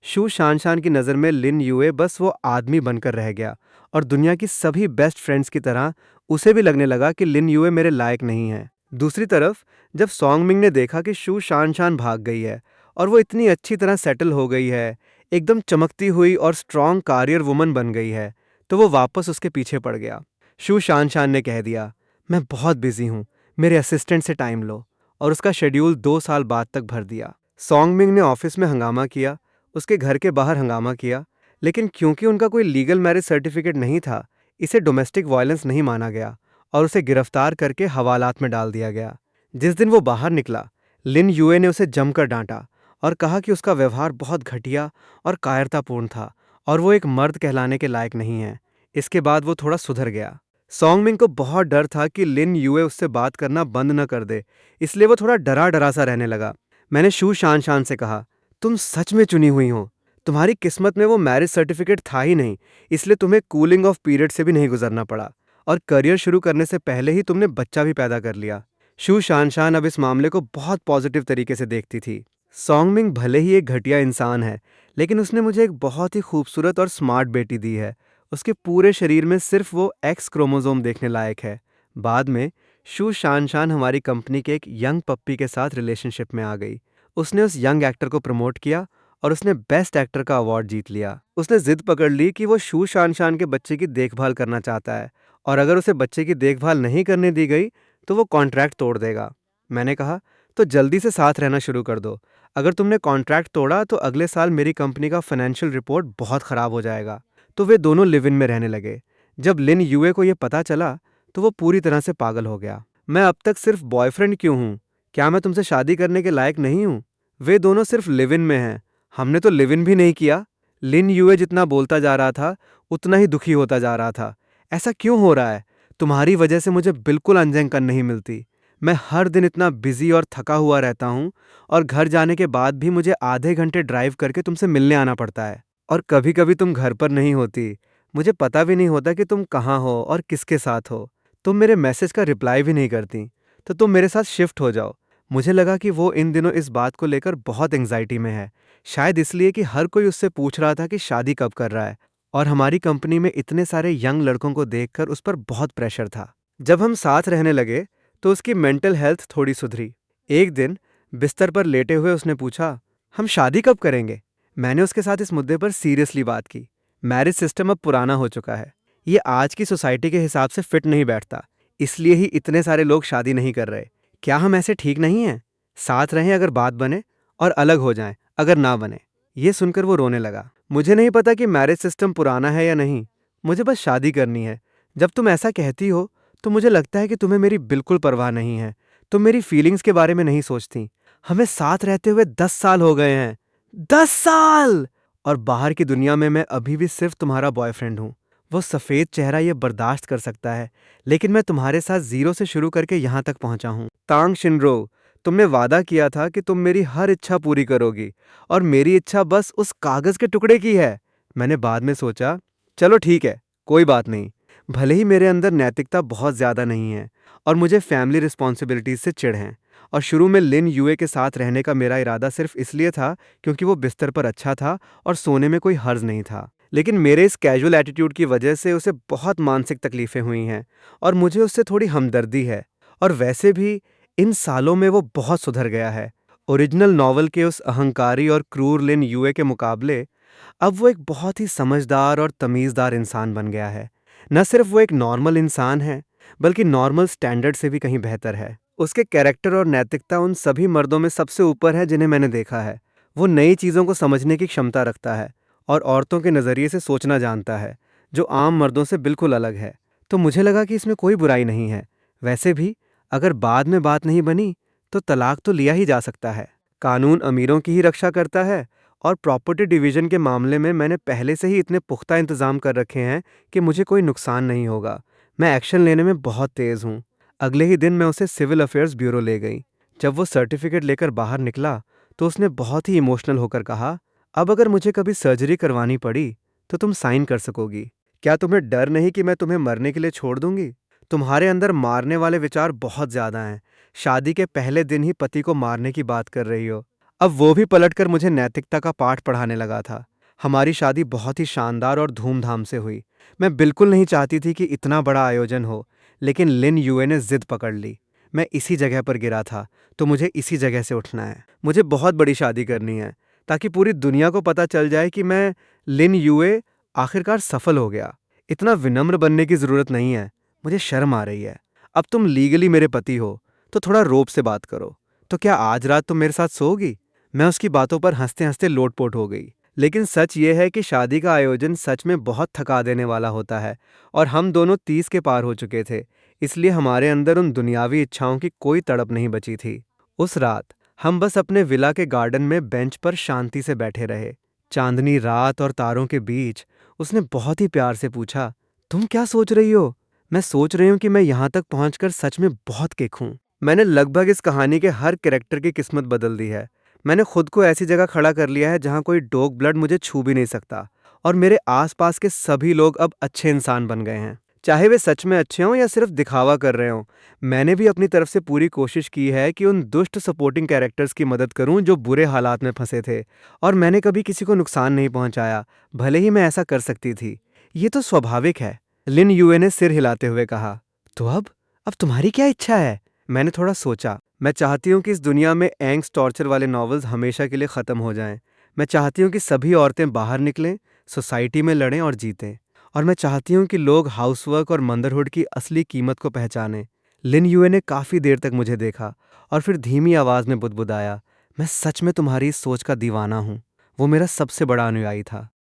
शू शानशान की नज़र में लिन यूए बस वो आदमी बनकर रह गया और दुनिया की सभी बेस्ट फ्रेंड्स की तरह उसे भी लगने लगा कि लिन यूए मेरे लायक नहीं है। दूसरी तरफ, जब सॉन्ग मिंग ने देखा कि शू शानशान भाग गई है और वो इतनी अच्छी तरह सेटल हो गई है, एकदम चमकती हुई और स्ट्रॉन्ग करियर वुमन बन गई है, तो वो वापस उसके पीछे पड़ गया। शू शानशान ने कह दिया, मैं बहुत बिजी हूँ, मेरे असिस्टेंट से टाइम लो, और उसका शेड्यूल 2 साल बाद तक भर दिया। सॉन्ग मिंग ने ऑफिस में हंगामा किया, उसके घर के बाहर हंगामा किया, लेकिन क्योंकि उनका कोई लीगल मैरिज सर्टिफिकेट नहीं था, इसे डोमेस्टिक वायलेंस नहीं माना गया और उसे गिरफ्तार करके हवालात में डाल दिया गया। जिस दिन वो बाहर निकला, लिन यूए ने उसे जमकर डांटा और कहा कि उसका व्यवहार बहुत घटिया और कायरतापूर्ण था और वो एक मर्द कहलाने के लायक नहीं है। इसके बाद वो थोड़ा सुधर गया। सॉन्ग मिंग को बहुत डर था कि लिन यूए उससे बात करना बंद न कर दे, इसलिए वो थोड़ा डरा डरा सा रहने लगा। मैंने शू शानशान से कहा, तुम सच में चुनी हुई हो। तुम्हारी किस्मत में वो मैरिज सर्टिफिकेट था ही नहीं, इसलिए तुम्हें कूलिंग ऑफ पीरियड से भी नहीं गुजरना पड़ा और करियर शुरू करने से पहले ही तुमने बच्चा भी पैदा कर लिया। शू शानशान अब इस मामले को बहुत पॉजिटिव तरीके से देखती थी। सॉन्ग मिंग भले ही एक घटिया इंसान है, लेकिन उसने मुझे एक बहुत ही खूबसूरत और स्मार्ट बेटी दी है। उसके पूरे शरीर में सिर्फ वो एक्स क्रोमोसोम देखने लायक है। बाद में शू शानशान हमारी कंपनी के एक यंग पप्पी के साथ रिलेशनशिप में आ गई। उसने उस यंग एक्टर को प्रमोट किया और उसने बेस्ट एक्टर का अवार्ड जीत लिया। उसने जिद पकड़ ली कि वो शू शानशान के बच्चे की देखभाल करना चाहता है और अगर उसे बच्चे की देखभाल नहीं करने दी गई तो वो कॉन्ट्रैक्ट तोड़ देगा। मैंने कहा, तो जल्दी से साथ रहना शुरू कर दो। अगर तुमने कॉन्ट्रैक्ट तोड़ा तो अगले साल मेरी कंपनी का फाइनेंशियल रिपोर्ट बहुत ख़राब हो जाएगा। तो वे दोनों लिव इन में रहने लगे। जब लिन यूए को यह पता चला तो वो पूरी तरह से पागल हो गया। मैं अब तक सिर्फ बॉयफ्रेंड क्यों हूँ? क्या मैं तुमसे शादी करने के लायक नहीं हूँ? वे दोनों सिर्फ लिव इन में हैं, हमने तो लिव इन भी नहीं किया। लिन यूए जितना बोलता जा रहा था, उतना ही दुखी होता जा रहा था। ऐसा क्यों हो रहा है? तुम्हारी वजह से मुझे बिल्कुल अंजंकन नहीं मिलती। मैं हर दिन इतना बिजी और थका हुआ रहता हूँ और घर जाने के बाद भी मुझे आधे घंटे ड्राइव करके तुमसे मिलने आना पड़ता है। और कभी कभी तुम घर पर नहीं होती। मुझे पता भी नहीं होता कि तुम कहाँ हो और किसके साथ हो। तुम मेरे मैसेज का रिप्लाई भी नहीं करती। तो तुम मेरे साथ शिफ्ट हो जाओ। मुझे लगा कि वो इन दिनों इस बात को लेकर बहुत एंग्जाइटी में है, शायद इसलिए कि हर कोई उससे पूछ रहा था कि शादी कब कर रहा है और हमारी कंपनी में इतने सारे यंग लड़कों को देखकर उस पर बहुत प्रेशर था। जब हम साथ रहने लगे तो उसकी मेंटल हेल्थ थोड़ी सुधरी। एक दिन बिस्तर पर लेटे हुए उसने पूछा, हम शादी कब करेंगे? मैंने उसके साथ इस मुद्दे पर सीरियसली बात की। मैरिज सिस्टम अब पुराना हो चुका है, ये आज की सोसाइटी के हिसाब से फिट नहीं बैठता, इसलिए ही इतने सारे लोग शादी नहीं कर रहे। क्या हम ऐसे ठीक नहीं हैं? साथ रहें अगर बात बने, और अलग हो जाएं अगर ना बने। ये सुनकर वो रोने लगा। मुझे नहीं पता कि मैरिज सिस्टम पुराना है या नहीं, मुझे बस शादी करनी है। जब तुम ऐसा कहती हो तो मुझे लगता है कि तुम्हें मेरी बिल्कुल परवाह नहीं है। तुम मेरी फीलिंग्स के बारे में नहीं सोचती। हमें साथ रहते हुए 10 साल हो गए हैं। 10 साल! और बाहर की दुनिया में मैं अभी भी सिर्फ तुम्हारा बॉयफ्रेंड हूँ। वो सफ़ेद चेहरा ये बर्दाश्त कर सकता है, लेकिन मैं तुम्हारे साथ ज़ीरो से शुरू करके यहाँ तक पहुँचा हूँ। तांग शिनरो, तुमने वादा किया था कि तुम मेरी हर इच्छा पूरी करोगी, और मेरी इच्छा बस उस कागज़ के टुकड़े की है। मैंने बाद में सोचा, चलो ठीक है, कोई बात नहीं। भले ही मेरे अंदर नैतिकता बहुत ज़्यादा नहीं है, और मुझे फैमिली रिस्पॉन्सिबिलिटीज़ से चिढ़ है, और शुरू में लिन यूए के साथ रहने का मेरा इरादा सिर्फ इसलिए था क्योंकि वो बिस्तर पर अच्छा था और सोने में कोई हर्ज नहीं था। लेकिन मेरे इस कैजुअल एटीट्यूड की वजह से उसे बहुत मानसिक तकलीफें हुई हैं, और मुझे उससे थोड़ी हमदर्दी है। और वैसे भी इन सालों में वो बहुत सुधर गया है। ओरिजिनल नॉवल के उस अहंकारी और क्रूर लिन यूए के मुकाबले अब वो एक बहुत ही समझदार और तमीज़दार इंसान बन गया है। न सिर्फ वो एक नॉर्मल इंसान है, बल्कि नॉर्मल स्टैंडर्ड से भी कहीं बेहतर है। उसके कैरेक्टर और नैतिकता उन सभी मर्दों में सबसे ऊपर है जिन्हें मैंने देखा है। वो नई चीज़ों को समझने की क्षमता रखता है, और औरतों के नज़रिए से सोचना जानता है, जो आम मर्दों से बिल्कुल अलग है। तो मुझे लगा कि इसमें कोई बुराई नहीं है। वैसे भी अगर बाद में बात नहीं बनी तो तलाक तो लिया ही जा सकता है। कानून अमीरों की ही रक्षा करता है, और प्रॉपर्टी डिवीजन के मामले में मैंने पहले से ही इतने पुख्ता इंतजाम कर रखे हैं कि मुझे कोई नुकसान नहीं होगा। मैं एक्शन लेने में बहुत तेज़ हूँ। अगले ही दिन मैं उसे सिविल अफेयर्स ब्यूरो ले गई। जब वो सर्टिफिकेट लेकर बाहर निकला तो उसने बहुत ही इमोशनल होकर कहा, अब अगर मुझे कभी सर्जरी करवानी पड़ी तो तुम साइन कर सकोगी। क्या तुम्हें डर नहीं कि मैं तुम्हें मरने के लिए छोड़ दूंगी? तुम्हारे अंदर मारने वाले विचार बहुत ज़्यादा हैं। शादी के पहले दिन ही पति को मारने की बात कर रही हो। अब वो भी पलटकर मुझे नैतिकता का पाठ पढ़ाने लगा था। हमारी शादी बहुत ही शानदार और धूमधाम से हुई। मैं बिल्कुल नहीं चाहती थी कि इतना बड़ा आयोजन हो, लेकिन लिन यूए ने जिद पकड़ ली। मैं इसी जगह पर गिरा था, तो मुझे इसी जगह से उठना है। मुझे बहुत बड़ी शादी करनी है, ताकि पूरी दुनिया को पता चल जाए कि मैं, लिन यूए, आखिरकार सफल हो गया। इतना विनम्र बनने की ज़रूरत नहीं है। मुझे शर्म आ रही है। अब तुम लीगली मेरे पति हो, तो थोड़ा रोब से बात करो। तो क्या आज रात तुम मेरे साथ सोओगी? मैं उसकी बातों पर हंसते हंसते लोटपोट हो गई। लेकिन सच ये है कि शादी का आयोजन सच में बहुत थका देने वाला होता है, और हम दोनों 30 के पार हो चुके थे। इसलिए हमारे अंदर उन दुनियावी इच्छाओं की कोई तड़प नहीं बची थी। उस रात हम बस अपने विला के गार्डन में बेंच पर शांति से बैठे रहे। चांदनी रात और तारों के बीच उसने बहुत ही प्यार से पूछा, तुम क्या सोच रही हो? मैं सोच रही हूँ कि मैं यहाँ तक पहुँचकर सच में बहुत किक हूँ। मैंने लगभग इस कहानी के हर कैरेक्टर की किस्मत बदल दी है। मैंने खुद को ऐसी जगह खड़ा कर लिया है जहाँ कोई डॉग ब्लड मुझे छू भी नहीं सकता, और मेरे आसपास के सभी लोग अब अच्छे इंसान बन गए हैं। चाहे वे सच में अच्छे हों या सिर्फ दिखावा कर रहे हों। मैंने भी अपनी तरफ से पूरी कोशिश की है कि उन दुष्ट सपोर्टिंग कैरेक्टर्स की मदद करूं जो बुरे हालात में फंसे थे, और मैंने कभी किसी को नुकसान नहीं पहुंचाया, भले ही मैं ऐसा कर सकती थी। ये तो स्वाभाविक है, लिन यूए ने सिर हिलाते हुए कहा। तो अब तुम्हारी क्या इच्छा है? मैंने थोड़ा सोचा। मैं चाहती हूँ कि इस दुनिया में एंग्स टॉर्चर वाले नॉवेल्स हमेशा के लिए ख़त्म हो जाएं। मैं चाहती हूँ कि सभी औरतें बाहर निकलें, सोसाइटी में लड़ें और जीतें। और मैं चाहती हूँ कि लोग हाउसवर्क और मदरहुड की असली कीमत को पहचानें। लिन यूए ने काफ़ी देर तक मुझे देखा, और फिर धीमी आवाज़ में बुदबुदाया, मैं सच में तुम्हारी इस सोच का दीवाना हूँ। वो मेरा सबसे बड़ा अनुयायी था।